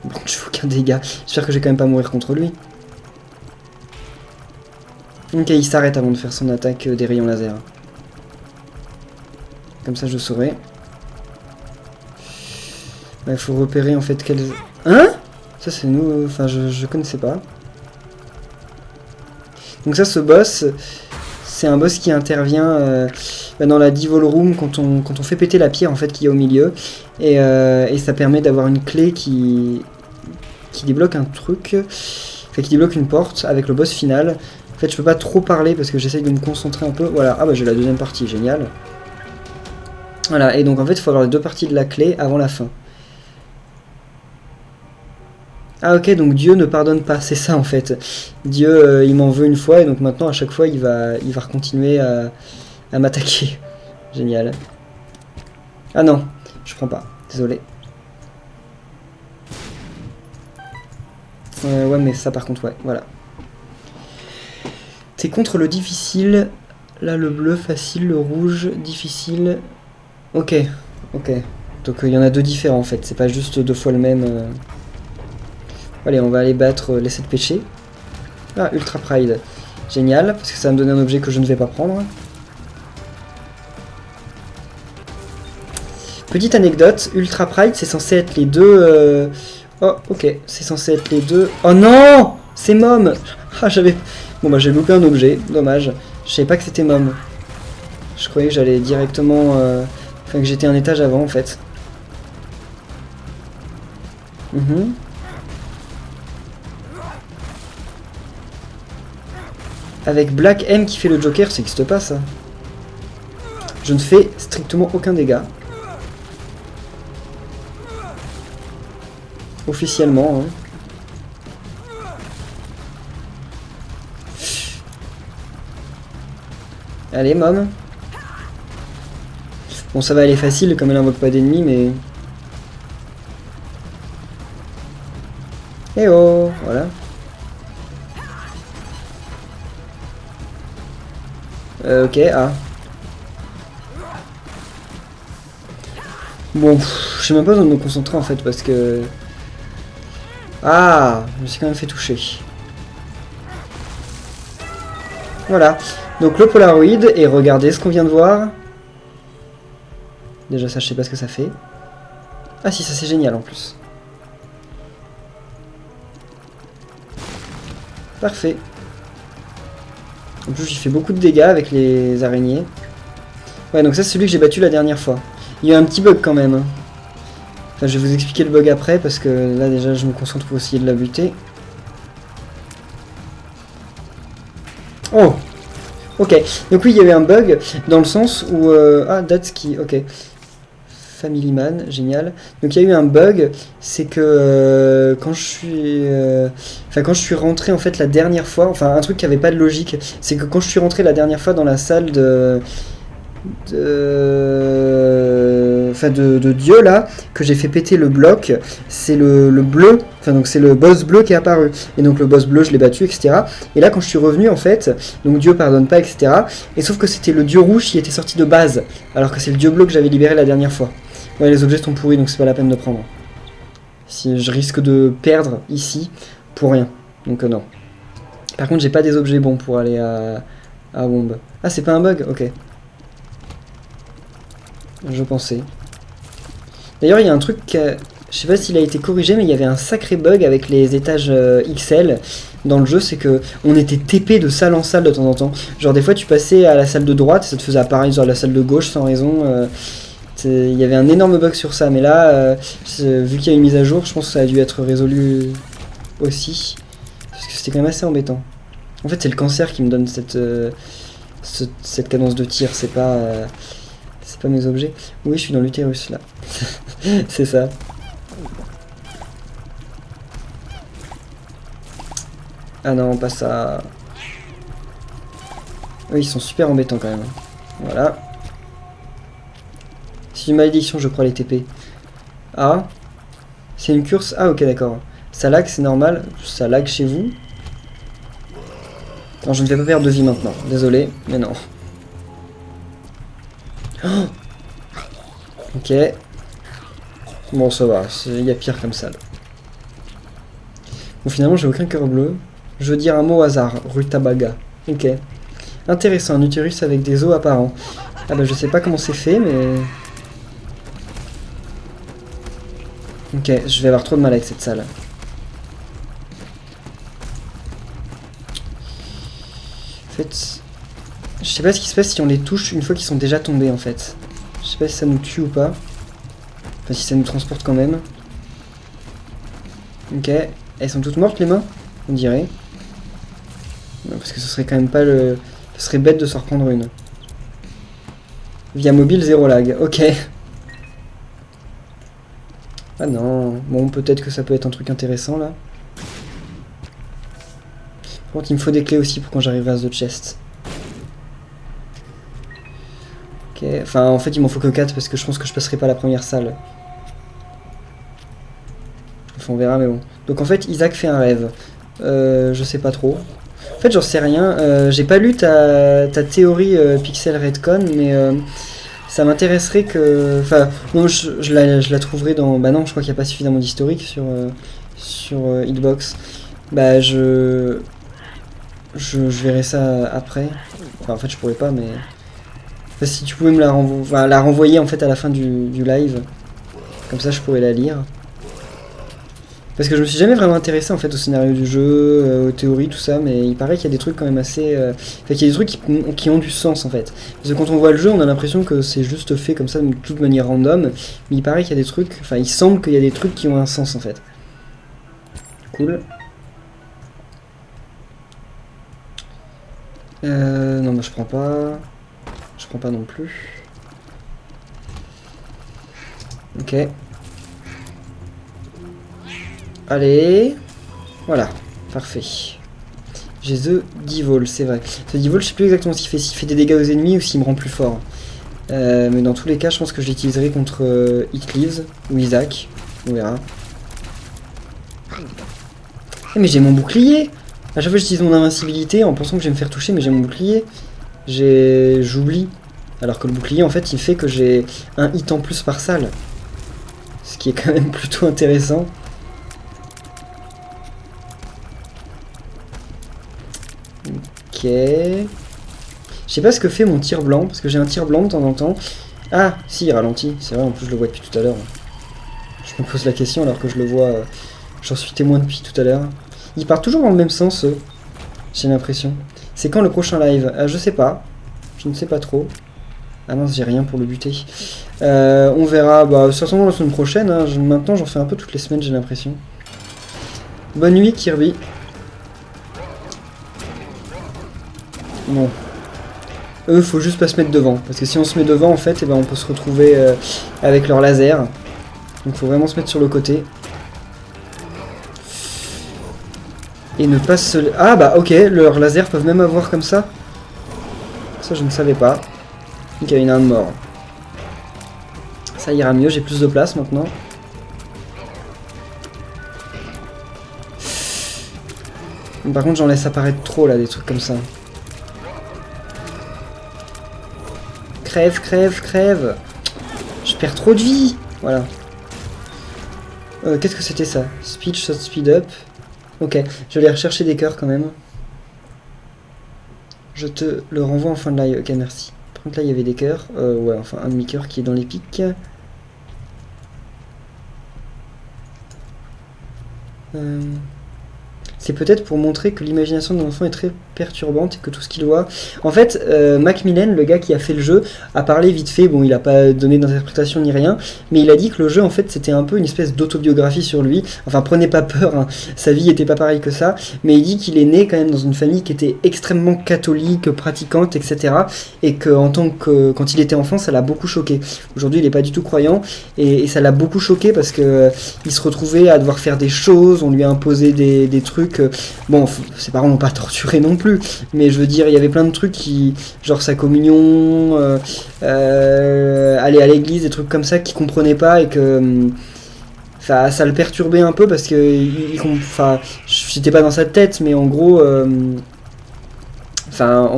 Bon, je fais aucun dégât. J'espère que je vais quand même pas mourir contre lui. Ok, il s'arrête avant de faire son attaque des rayons laser. Comme ça, je saurai. Il faut repérer en fait quels... Hein? Ça, c'est nous... Enfin, je connaissais pas. Donc ça, ce boss, c'est un boss qui intervient dans la Devil Room quand on fait péter la pierre en fait qu'il y a au milieu. Et ça permet d'avoir une clé qui débloque un truc, enfin qui débloque une porte avec le boss final. En fait, je peux pas trop parler parce que j'essaye de me concentrer un peu. Voilà, ah bah j'ai la deuxième partie, génial. Voilà, et donc en fait, il faut avoir les deux parties de la clé avant la fin. Ah ok, donc Dieu ne pardonne pas, c'est ça en fait. Dieu, il m'en veut une fois, et donc maintenant à chaque fois il va continuer à m'attaquer. Génial. Ah non, je prends pas, désolé. Ouais, mais ça par contre, ouais, voilà. C'est contre le difficile. Là, le bleu, facile, le rouge, difficile. Ok, ok. Donc il y en a deux différents en fait, c'est pas juste deux fois le même. Allez, on va aller battre les 7 péchés. Ah, Ultra Pride. Génial, parce que ça va me donner un objet que je ne vais pas prendre. Petite anecdote, Ultra Pride, c'est censé être les deux... Oh, ok, c'est censé être les deux... Oh non, c'est Mom. Ah, j'avais... Bon, bah j'ai loupé un objet, dommage. Je savais pas que c'était Mom. Je croyais que j'allais directement... Enfin, que j'étais un étage avant, en fait. Avec Black M qui fait le Joker, ça n'existe pas, ça. Je ne fais strictement aucun dégât. Officiellement, hein. Allez, Mom. Bon, ça va aller facile, comme elle invoque pas d'ennemis, mais... Eh oh, voilà. Ok, ah. Bon, je sais même pas besoin de me concentrer en fait, parce que... Ah, je me suis quand même fait toucher. Voilà. Donc le Polaroid, et regardez ce qu'on vient de voir. Déjà ça, je sais pas ce que ça fait. Ah si, ça c'est génial en plus. Parfait. En plus, j'ai fait beaucoup de dégâts avec les araignées. Ouais, donc ça c'est celui que j'ai battu la dernière fois. Il y a eu un petit bug quand même. Enfin, je vais vous expliquer le bug après, parce que là déjà je me concentre pour essayer de la buter. Oh! Ok, donc oui, il y a eu un bug, dans le sens où... Ah, Datsuki, ok. Family Man, génial. Donc il y a eu un bug, c'est que quand je suis... Enfin, quand je suis rentré en fait la dernière fois, enfin un truc qui avait pas de logique, c'est que quand je suis rentré la dernière fois dans la salle de Dieu là, que j'ai fait péter le bloc, c'est le bleu, enfin donc c'est le boss bleu qui est apparu, et donc le boss bleu je l'ai battu, etc. Et là quand je suis revenu en fait, donc Dieu pardonne pas, etc. Et sauf que c'était le dieu rouge qui était sorti de base, alors que c'est le dieu bleu que j'avais libéré la dernière fois. Ouais, les objets sont pourris, donc c'est pas la peine de prendre. Si je risque de perdre ici pour rien, donc non. Par contre j'ai pas des objets bons pour aller à Womb. Ah, c'est pas un bug? Ok. Je pensais. D'ailleurs, il y a un truc, je sais pas s'il a été corrigé, mais il y avait un sacré bug avec les étages XL dans le jeu, c'est que on était TP de salle en salle de temps en temps. Genre des fois tu passais à la salle de droite, ça te faisait apparaître sur la salle de gauche sans raison. Il y avait un énorme bug sur ça, mais là, vu qu'il y a une mise à jour, je pense que ça a dû être résolu aussi. Parce que c'était quand même assez embêtant. En fait, c'est le cancer qui me donne cette cadence de tir, c'est pas mes objets. Oui, je suis dans l'utérus là. C'est ça. Ah non, pas ça. Oui, ils sont super embêtants quand même. Voilà. C'est une malédiction, je crois, les TP. Ah. C'est une curse. Ah, ok, d'accord. Ça lag, c'est normal. Ça lag chez vous. Non, je ne vais pas perdre de vie maintenant. Désolé, mais non. Oh, ok. Bon, ça va. Il y a pire comme ça. Là. Bon, finalement, j'ai aucun cœur bleu. Je veux dire un mot au hasard. Rutabaga. Ok. Intéressant, un utérus avec des os apparents. Ah bah, je sais pas comment c'est fait, mais... Ok, je vais avoir trop de mal avec cette salle. En fait... Je sais pas ce qui se passe si on les touche une fois qu'ils sont déjà tombés, en fait. Je sais pas si ça nous tue ou pas. Enfin, si ça nous transporte quand même. Ok. Elles sont toutes mortes, les mains? On dirait. Non, parce que ce serait quand même pas le... Ce serait bête de s'en reprendre une. Via mobile, 0 lag. Ok. Ah non, bon peut-être que ça peut être un truc intéressant là. Par contre il me faut des clés aussi pour quand j'arrive à The Chest. Ok, enfin en fait il m'en faut que 4 parce que je pense que je passerai pas la première salle. Enfin on verra mais bon. Donc en fait Isaac fait un rêve. Je sais pas trop. En fait j'en sais rien. J'ai pas lu ta théorie Pixel Redcon mais... ça m'intéresserait que... Enfin, non, je la trouverai dans... Bah non, je crois qu'il n'y a pas suffisamment d'historique sur Hitbox. Bah, je verrai ça après. Enfin, en fait, je pourrais pas, mais... Enfin, si tu pouvais me la renvoyer, en fait, à la fin du live. Comme ça, je pourrais la lire. Parce que je me suis jamais vraiment intéressé, en fait, au scénario du jeu, aux théories, tout ça, mais il paraît qu'il y a des trucs quand même assez... Enfin, qu'il y a des trucs qui ont du sens, en fait. Parce que quand on voit le jeu, on a l'impression que c'est juste fait comme ça, de toute manière random, mais il paraît qu'il y a des trucs... Enfin, il semble qu'il y a des trucs qui ont un sens, en fait. Cool. Non, bah je prends pas... Je prends pas non plus. Ok. Allez. Voilà. Parfait. J'ai The Devil, c'est vrai. The Devil, je sais plus exactement ce qu'il fait. S'il fait des dégâts aux ennemis ou s'il me rend plus fort. Mais dans tous les cas, je pense que je l'utiliserai contre Hitleaves ou Isaac. On verra. Mais j'ai mon bouclier. À chaque fois j'utilise mon invincibilité en pensant que je vais me faire toucher, mais j'ai mon bouclier. J'oublie. Alors que le bouclier, en fait, il fait que j'ai un hit en plus par salle. Ce qui est quand même plutôt intéressant. Ok. Je sais pas ce que fait mon tir blanc, parce que j'ai un tir blanc de temps en temps. Ah, si, il ralentit. C'est vrai, en plus je le vois depuis tout à l'heure. Je me pose la question alors que je le vois... J'en suis témoin depuis tout à l'heure. Ils partent toujours dans le même sens, eux. J'ai l'impression. C'est quand le prochain live? Je sais pas. Je ne sais pas trop. Ah mince, j'ai rien pour le buter. On verra, bah, certainement la semaine prochaine. Hein. Maintenant, j'en fais un peu toutes les semaines, j'ai l'impression. Bonne nuit, Kirby. Bon. Eux, faut juste pas se mettre devant. Parce que si on se met devant, en fait, eh ben, on peut se retrouver avec leur laser. Donc, faut vraiment se mettre sur le côté. Et ne pas se... Ah bah ok, leurs lasers peuvent même avoir comme ça. Ça je ne savais pas. Donc il y a un de mort. Ça ira mieux, j'ai plus de place maintenant. Par contre j'en laisse apparaître trop là, des trucs comme ça. Crève, crève, crève. Je perds trop de vie. Voilà. Qu'est-ce que c'était ça? Speed, shot, speed up. Ok, je vais aller rechercher des cœurs quand même. Je te le renvoie en fin de live. Ok, merci. Par contre, là, il y avait des cœurs. Ouais, enfin, un demi-cœur qui est dans les pics. C'est peut-être pour montrer que l'imagination de l'enfant est très perturbante et que tout ce qu'il voit... En fait, Macmillan, le gars qui a fait le jeu, a parlé vite fait, bon il a pas donné d'interprétation ni rien, mais il a dit que le jeu en fait c'était un peu une espèce d'autobiographie sur lui, enfin prenez pas peur, hein, sa vie était pas pareille que ça, mais il dit qu'il est né quand même dans une famille qui était extrêmement catholique, pratiquante, etc. Et que en tant que quand il était enfant ça l'a beaucoup choqué. Aujourd'hui il est pas du tout croyant, et ça l'a beaucoup choqué parce que il se retrouvait à devoir faire des choses, on lui a imposé des trucs. Bon, ses parents l'ont pas torturé non plus, mais je veux dire, il y avait plein de trucs qui, genre sa communion, aller à l'église, des trucs comme ça qu'il comprenait pas et que ça le perturbait un peu parce que, enfin, j'étais pas dans sa tête, mais en gros, ça,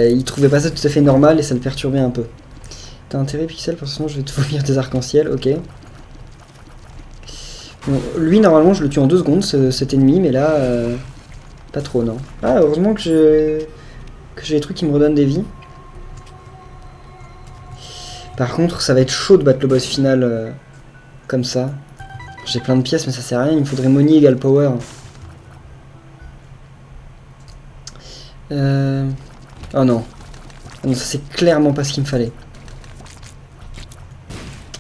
il trouvait pas ça tout à fait normal et ça le perturbait un peu. T'as intérêt, Pixel, parce que sinon je vais te vomir des arcs-en-ciel, ok. Bon, lui normalement je le tue en 2 secondes cet ennemi, mais là pas trop, non. Ah, heureusement que j'ai des trucs qui me redonnent des vies. Par contre ça va être chaud de battre le boss final comme ça. J'ai plein de pièces mais ça sert à rien, il me faudrait money égale power. Oh non. Ah non, ça c'est clairement pas ce qu'il me fallait.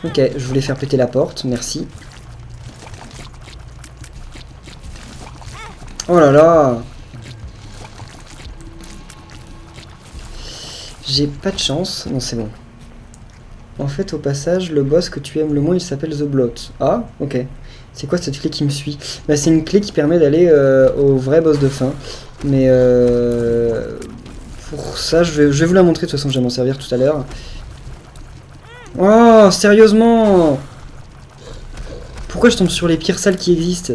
Ok, je voulais faire péter la porte, merci. Oh là là! J'ai pas de chance. Non, c'est bon. En fait, au passage, le boss que tu aimes le moins, il s'appelle The Blot. Ah, ok. C'est quoi cette clé qui me suit? Bah, c'est une clé qui permet d'aller au vrai boss de fin. Mais pour ça, je vais vous la montrer. De toute façon, je vais m'en servir tout à l'heure. Oh, sérieusement? Pourquoi je tombe sur les pires salles qui existent?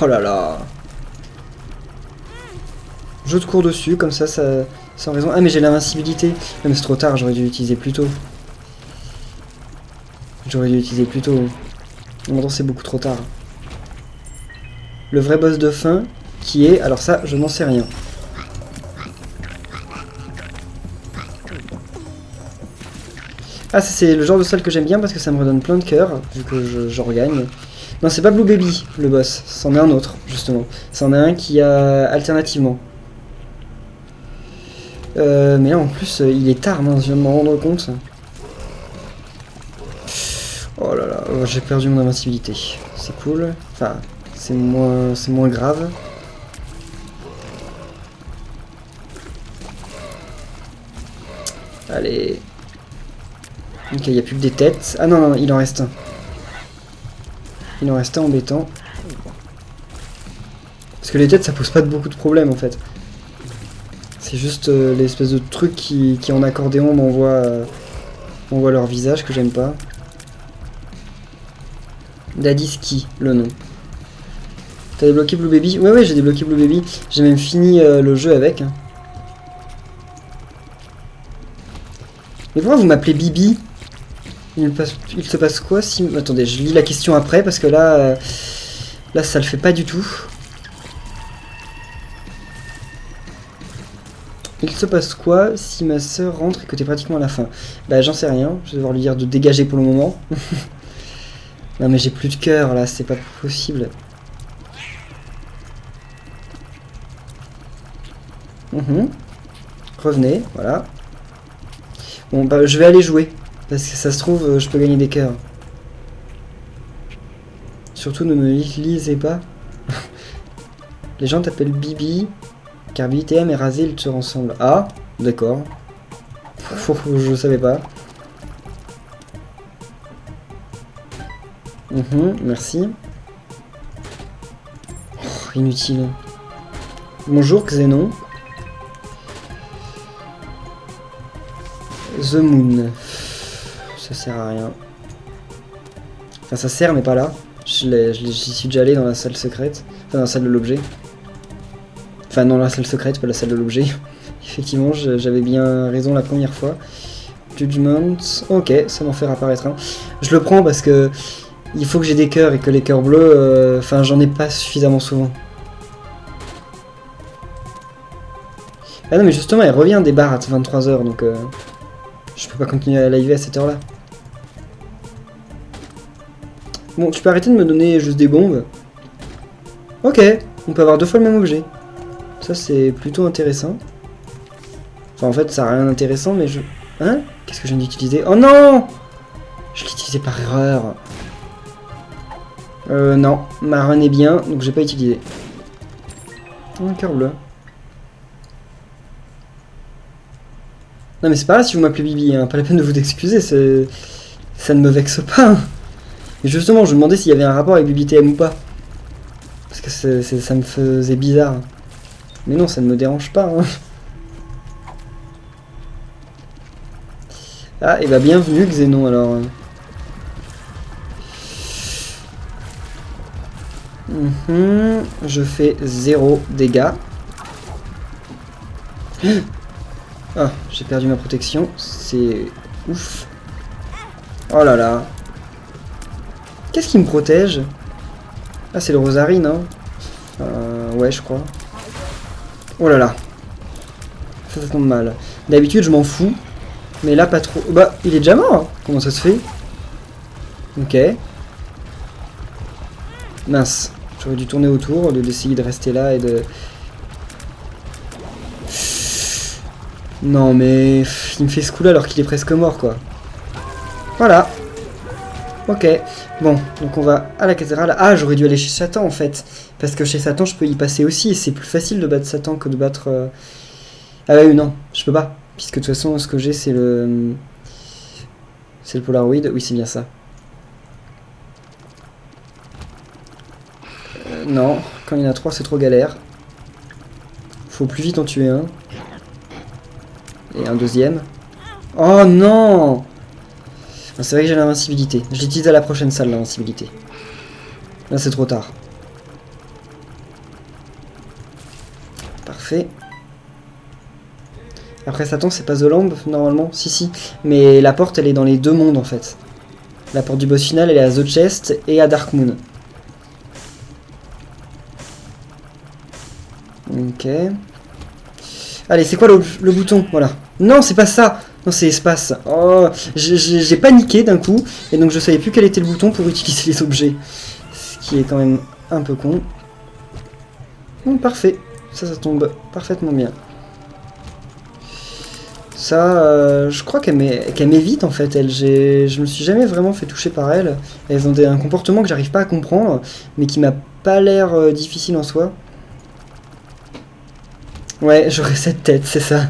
Oh là là. Je te cours dessus, comme ça, sans raison. Ah, mais j'ai l'invincibilité. Mais c'est trop tard, j'aurais dû l'utiliser plus tôt. J'aurais dû l'utiliser plus tôt. Maintenant, c'est beaucoup trop tard. Le vrai boss de fin, qui est... Alors ça, je n'en sais rien. Ah, c'est le genre de salle que j'aime bien parce que ça me redonne plein de cœur, vu que j'en regagne. Non, c'est pas Blue Baby, le boss. C'en est un autre, justement. C'en est un qui a alternativement. Mais là, en plus, il est tard, mince, je viens de m'en rendre compte. Oh là là, oh, j'ai perdu mon invincibilité. C'est cool. Enfin, c'est moins grave. Allez. Ok, il n'y a plus que des têtes. Ah non, non, il en reste un. Il en reste un embêtant. Parce que les têtes, ça pose pas beaucoup de problèmes, en fait. C'est juste l'espèce de truc qui en accordéon m'envoie leur visage, que j'aime pas. Daddy Ski, le nom. T'as débloqué Blue Baby? Ouais, j'ai débloqué Blue Baby. J'ai même fini le jeu avec. Mais pourquoi vous m'appelez Bibi? Il se passe quoi si... Attendez, je lis la question après, parce que là... là, ça le fait pas du tout. Il se passe quoi si ma soeur rentre et que t'es pratiquement à la fin? Bah, j'en sais rien. Je vais devoir lui dire de dégager pour le moment. Non, mais j'ai plus de cœur, là. C'est pas possible. Revenez, voilà. Bon, bah, je vais aller jouer. Parce que ça se trouve, je peux gagner des cœurs. Surtout, ne me lisez pas. Les gens t'appellent Bibi. Car BTM et Razé, ils te ressemblent. Ah, d'accord. Je savais pas. Merci. Oh, inutile. Bonjour Xenon. The Moon. Ça sert à rien. Enfin, ça sert, mais pas là. J'y suis déjà allé dans la salle secrète. Enfin, dans la salle de l'objet. Enfin, dans la salle secrète, pas la salle de l'objet. Effectivement, j'avais bien raison la première fois. Judgment. Ok, ça m'en fait apparaître un. Je le prends parce que il faut que j'ai des cœurs et que les cœurs bleus, enfin, j'en ai pas suffisamment souvent. Ah non, mais justement, elle revient des bars à 23 h, donc je peux pas continuer à live à cette heure-là. Bon, tu peux arrêter de me donner juste des bombes. Ok, on peut avoir 2 fois le même objet. Ça, c'est plutôt intéressant. Enfin, en fait, ça n'a rien d'intéressant, mais je... Hein? Qu'est-ce que je viens d'utiliser? Oh non! Je l'ai utilisé par erreur. Non. Ma run est bien, donc j'ai pas utilisé. Un cœur bleu. Non, mais c'est pas grave si vous m'appelez Bibi, hein. Pas la peine de vous excuser, ça ne me vexe pas. Hein. Et justement, je me demandais s'il y avait un rapport avec BBTM ou pas. Parce que ça me faisait bizarre. Mais non, ça ne me dérange pas. Hein. Ah, et bah bienvenue Xenon alors. Je fais 0 dégâts. Ah, j'ai perdu ma protection. C'est ouf. Oh là là. Qu'est-ce qui me protège? Ah, c'est le Rosary, non? Ouais, je crois. Oh là là. Ça tombe mal. D'habitude, je m'en fous. Mais là, pas trop. Bah, il est déjà mort. Comment ça se fait? Ok. Mince. J'aurais dû tourner autour au lieu d'essayer de rester là et de... Non, mais... Il me fait ce coup-là alors qu'il est presque mort, quoi. Voilà. Ok. Bon, donc on va à la cathédrale. Ah, j'aurais dû aller chez Satan, en fait. Parce que chez Satan, je peux y passer aussi. Et c'est plus facile de battre Satan que de battre... Ah oui, non. Je peux pas. Puisque de toute façon, ce que j'ai, c'est le... C'est le Polaroid? Oui, c'est bien ça. Non, quand il y en a 3, c'est trop galère. Faut plus vite en tuer un. Et un deuxième. Oh non! C'est vrai que j'ai l'invincibilité. Je l'utilise à la prochaine salle, l'invincibilité. Là, c'est trop tard. Parfait. Après Satan, c'est pas The Lamb, normalement. Si, si. Mais la porte, elle est dans les deux mondes, en fait. La porte du boss final, elle est à The Chest et à Dark Moon. Ok. Allez, c'est quoi le bouton? Voilà. Non, c'est pas ça. Non, c'est espace. Oh, j'ai paniqué d'un coup. Et donc, je savais plus quel était le bouton pour utiliser les objets. Ce qui est quand même un peu con. Parfait. Ça tombe parfaitement bien. Ça, je crois qu'elle m'évite en fait. Je me suis jamais vraiment fait toucher par elle. Elles ont un comportement que j'arrive pas à comprendre, mais qui m'a pas l'air difficile en soi. Ouais, j'aurais cette tête, c'est ça.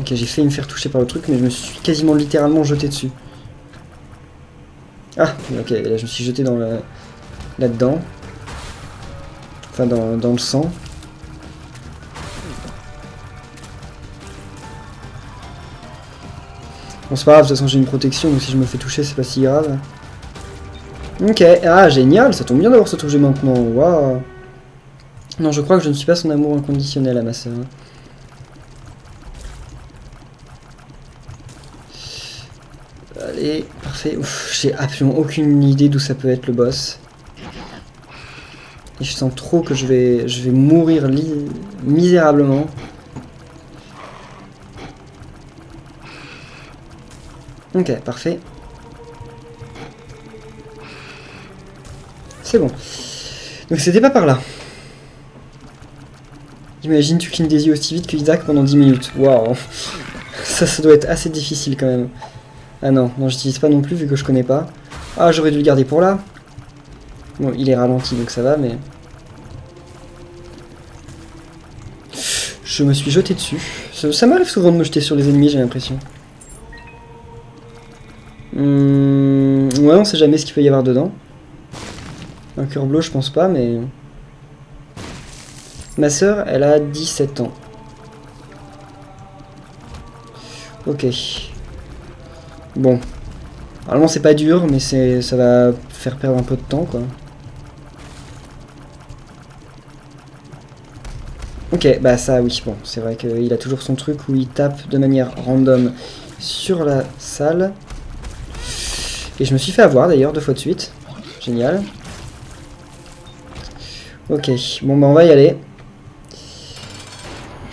Ok, j'ai failli me faire toucher par le truc, mais je me suis quasiment littéralement jeté dessus. Ah, ok, là je me suis jeté là-dedans. Enfin, dans le sang. Bon, c'est pas grave, de toute façon j'ai une protection, donc si je me fais toucher, c'est pas si grave. Ok, ah génial, ça tombe bien d'avoir cet objet maintenant, waouh. Non, je crois que je ne suis pas son amour inconditionnel à ma soeur. Allez, parfait. J'ai absolument aucune idée d'où ça peut être le boss. Et je sens trop que je vais mourir misérablement. Ok, parfait. C'est bon. Donc c'était pas par là. Imagine, tu clignes des yeux aussi vite que Isaac pendant 10 minutes. Waouh. Ça doit être assez difficile quand même. Ah non, non, j'utilise pas non plus vu que je connais pas. Ah, j'aurais dû le garder pour là. Bon, il est ralenti donc ça va, mais... Je me suis jeté dessus. Ça m'arrive souvent de me jeter sur les ennemis, j'ai l'impression. Ouais, on sait jamais ce qu'il peut y avoir dedans. Un cœur bleu, je pense pas, mais... Ma sœur, elle a 17 ans. Ok. Bon. Normalement, c'est pas dur, mais ça va faire perdre un peu de temps, quoi. Ok, bah ça, oui, bon. C'est vrai qu'il a toujours son truc où il tape de manière random sur la salle. Et je me suis fait avoir, d'ailleurs, 2 fois de suite. Génial. Ok, bon, bah on va y aller.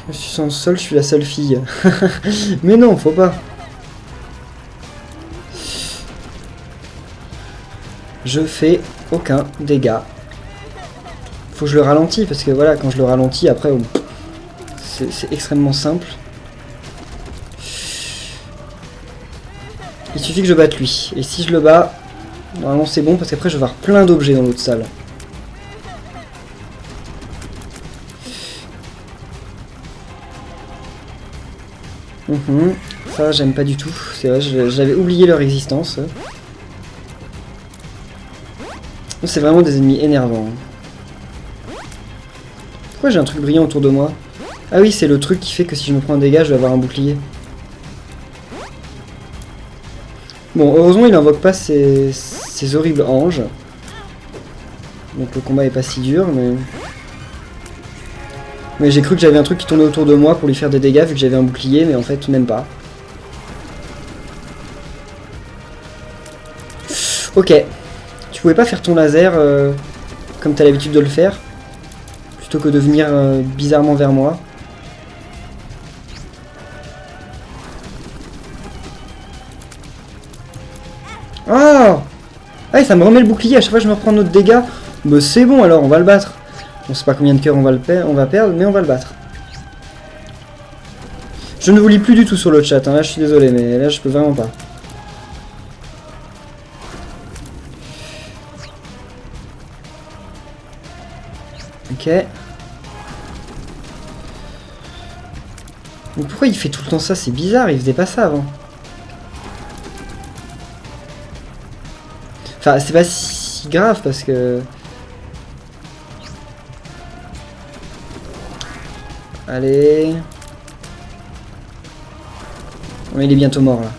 Je suis sans sol, je suis la seule fille. Mais non, faut pas. Je fais aucun dégât. Faut que je le ralentis, parce que voilà, quand je le ralentis, après, c'est extrêmement simple. Il suffit que je batte lui. Et si je le bats, normalement c'est bon, parce qu'après je vais avoir plein d'objets dans l'autre salle. Ça, j'aime pas du tout. C'est vrai, j'avais oublié leur existence. C'est vraiment des ennemis énervants. Pourquoi j'ai un truc brillant autour de moi? Ah oui, c'est le truc qui fait que si je me prends un dégât, je vais avoir un bouclier. Bon, heureusement, il invoque pas ces horribles anges. Donc le combat est pas si dur, mais... Mais j'ai cru que j'avais un truc qui tournait autour de moi pour lui faire des dégâts, vu que j'avais un bouclier, mais en fait, même pas. Ok. Tu pouvais pas faire ton laser comme t'as l'habitude de le faire, plutôt que de venir bizarrement vers moi. Oh! Ah, ça me remet le bouclier, à chaque fois que je me reprends notre dégâts. Bah c'est bon alors, on va le battre. On sait pas combien de cœurs on va perdre, mais on va le battre. Je ne vous lis plus du tout sur le chat, hein. Là je suis désolé, mais là je peux vraiment pas. Ok. Mais pourquoi il fait tout le temps ça? C'est bizarre, il faisait pas ça avant. Enfin, c'est pas si grave parce que... Allez... Ouais, il est bientôt mort là.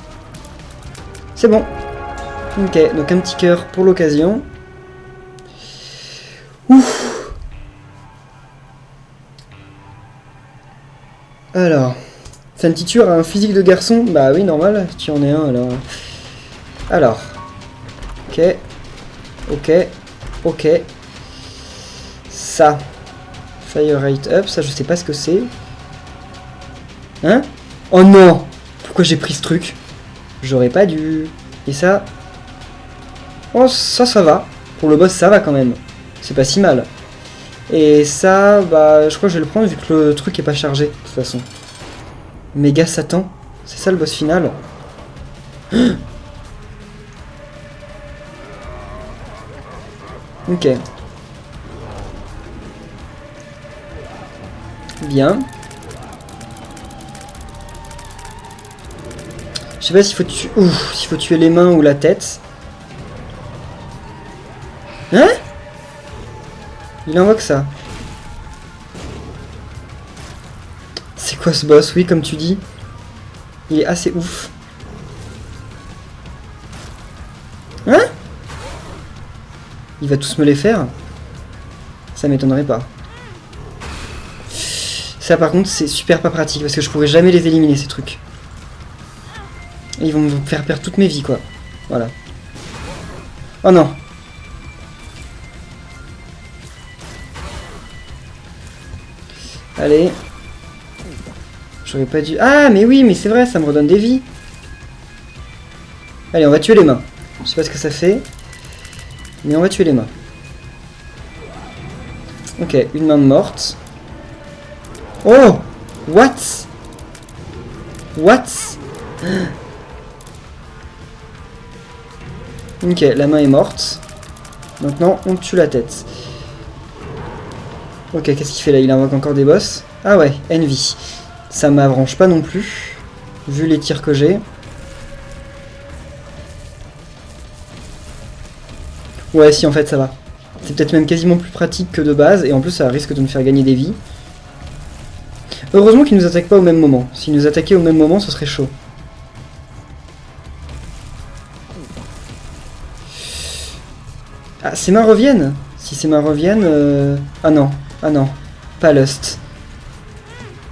C'est bon. Ok, donc un petit cœur pour l'occasion. Ouf. Alors... Santiture a un physique de garçon? Bah oui, normal, tu en es un alors. Alors... Ok. Ok. Ok. Ça. Fire rate up, ça je sais pas ce que c'est. Hein? Oh non! Pourquoi j'ai pris ce truc? J'aurais pas dû. Et ça... Oh, ça va. Pour le boss, ça va quand même. C'est pas si mal. Et ça, bah, je crois que je vais le prendre vu que le truc est pas chargé, de toute façon. Méga Satan. C'est ça le boss final. Ok. Bien. Je sais pas s'il faut tuer les mains ou la tête. Hein? Il invoque ça. C'est quoi ce boss? Oui, comme tu dis. Il est assez ouf. Hein? Il va tous me les faire? Ça m'étonnerait pas. Ça par contre c'est super pas pratique parce que je pourrais jamais les éliminer ces trucs. Ils vont me faire perdre toutes mes vies quoi. Voilà. Oh non. Allez. J'aurais pas dû... Ah mais oui mais c'est vrai ça me redonne des vies. Allez on va tuer les mains. Je sais pas ce que ça fait. Mais on va tuer les mains. Ok, une main morte. Oh! What? What? Ok, la main est morte. Maintenant, on tue la tête. Ok, qu'est-ce qu'il fait là? Il invoque encore des boss. Ah ouais, Envy. Ça m'arrange pas non plus, vu les tirs que j'ai. Ouais, si, en fait, ça va. C'est peut-être même quasiment plus pratique que de base, et en plus, ça risque de me faire gagner des vies. Heureusement qu'ils nous attaquent pas au même moment. S'ils nous attaquaient au même moment, ce serait chaud. Ah, ses mains reviennent? Si ses mains reviennent... Ah non, ah non. Pas Lust.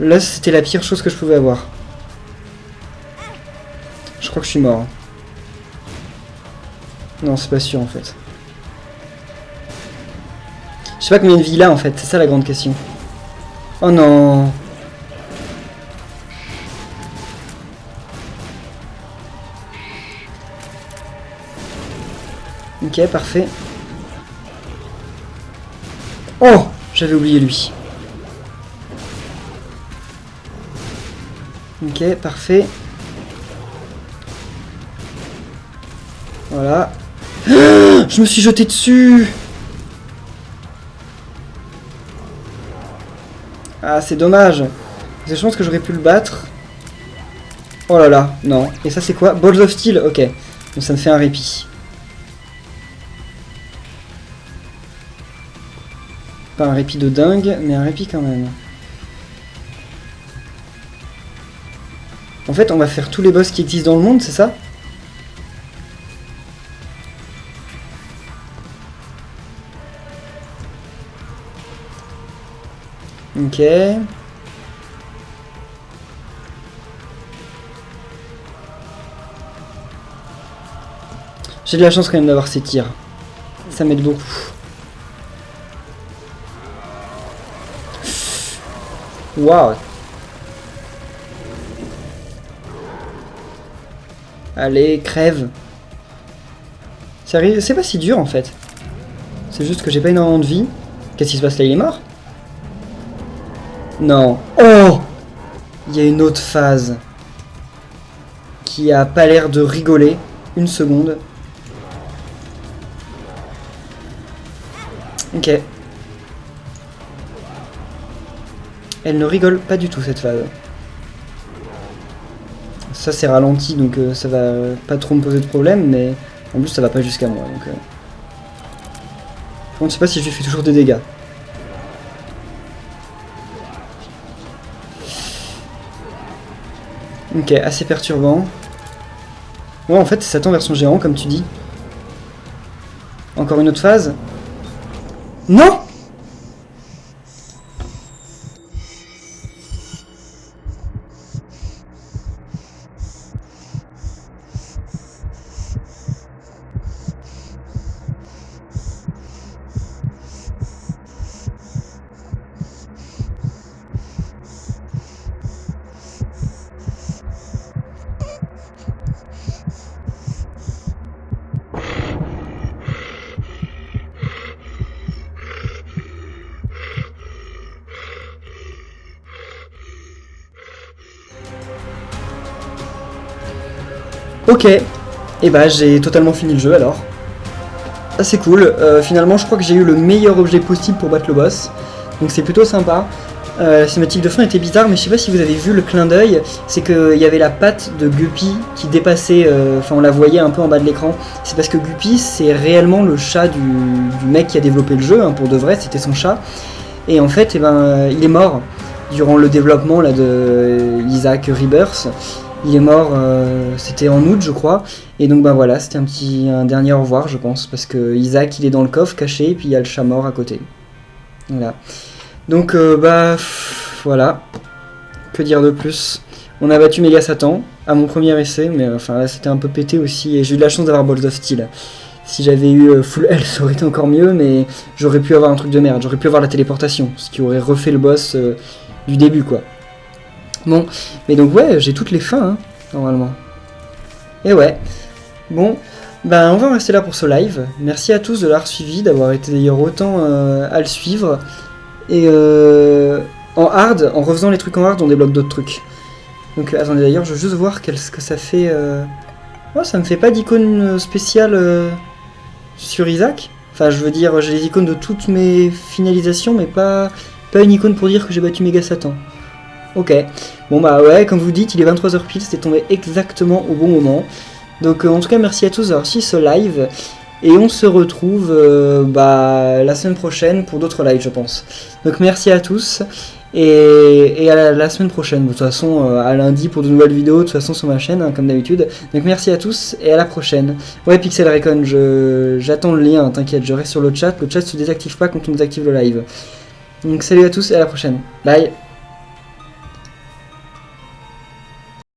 Lust, c'était la pire chose que je pouvais avoir. Je crois que je suis mort. Non, c'est pas sûr en fait. Je sais pas combien de vie il a en fait, c'est ça la grande question. Oh non. Ok, parfait. Oh, j'avais oublié lui. Ok, parfait. Voilà. Je me suis jeté dessus. Ah, c'est dommage. Parce que je pense que j'aurais pu le battre. Oh là là, non. Et ça, c'est quoi? Balls of Steel, ok. Donc ça me fait un répit. Pas un répit de dingue, mais un répit quand même. En fait, on va faire tous les boss qui existent dans le monde, c'est ça? Ok. J'ai de la chance quand même d'avoir ces tirs. Ça m'aide beaucoup. Waouh. Allez, crève. C'est pas si dur en fait. C'est juste que j'ai pas énormément de vie. Qu'est-ce qui se passe là? Il est mort? Non. Oh! Il y a une autre phase qui a pas l'air de rigoler. Une seconde. Ok. Elle ne rigole pas du tout cette phase. Ça c'est ralenti donc ça va pas trop me poser de problème, mais en plus ça va pas jusqu'à moi donc... Bon, je sais pas si je lui fais toujours des dégâts. Ok, assez perturbant. Ouais, en fait, c'est Satan version géant, comme tu dis. Encore une autre phase. Non! Ok, et bah j'ai totalement fini le jeu alors. Ah c'est cool, finalement je crois que j'ai eu le meilleur objet possible pour battre le boss. Donc c'est plutôt sympa. La cinématique de fin était bizarre, mais je sais pas si vous avez vu le clin d'œil. C'est qu'il y avait la patte de Guppy qui dépassait, enfin on la voyait un peu en bas de l'écran. C'est parce que Guppy c'est réellement le chat du mec qui a développé le jeu, hein, pour de vrai c'était son chat. Et en fait, il est mort durant le développement là, de Isaac Rebirth. Il est mort, c'était en août je crois, et donc bah voilà, c'était un dernier au revoir je pense, parce que Isaac il est dans le coffre caché, et puis il y a le chat mort à côté. Voilà. Donc voilà, que dire de plus. On a battu Méga Satan, à mon premier essai, mais enfin là c'était un peu pété aussi, et j'ai eu de la chance d'avoir Balls of Steel. Si j'avais eu Full Health ça aurait été encore mieux, mais j'aurais pu avoir un truc de merde, j'aurais pu avoir la téléportation, ce qui aurait refait le boss du début quoi. Bon, mais donc ouais, j'ai toutes les fins, hein, normalement. Et ouais. Bon, ben on va en rester là pour ce live. Merci à tous de l'avoir suivi, d'avoir été d'ailleurs autant à le suivre. Et en hard, en refaisant les trucs en hard, on débloque d'autres trucs. Donc attendez d'ailleurs, je veux juste voir ce que ça fait... Oh, ça me fait pas d'icône spéciale sur Isaac. Enfin, je veux dire, j'ai les icônes de toutes mes finalisations, mais pas une icône pour dire que j'ai battu Méga Satan. Ok, bon bah ouais, comme vous dites, il est 23h pile, c'était tombé exactement au bon moment. Donc en tout cas, merci à tous d'avoir suivi ce live. Et on se retrouve la semaine prochaine pour d'autres lives, je pense. Donc merci à tous, et à la semaine prochaine. De toute façon, à lundi pour de nouvelles vidéos, de toute façon sur ma chaîne, hein, comme d'habitude. Donc merci à tous, et à la prochaine. Ouais, Pixel Recon, j'attends le lien, t'inquiète, je reste sur le chat se désactive pas quand on désactive le live. Donc salut à tous, et à la prochaine. Bye.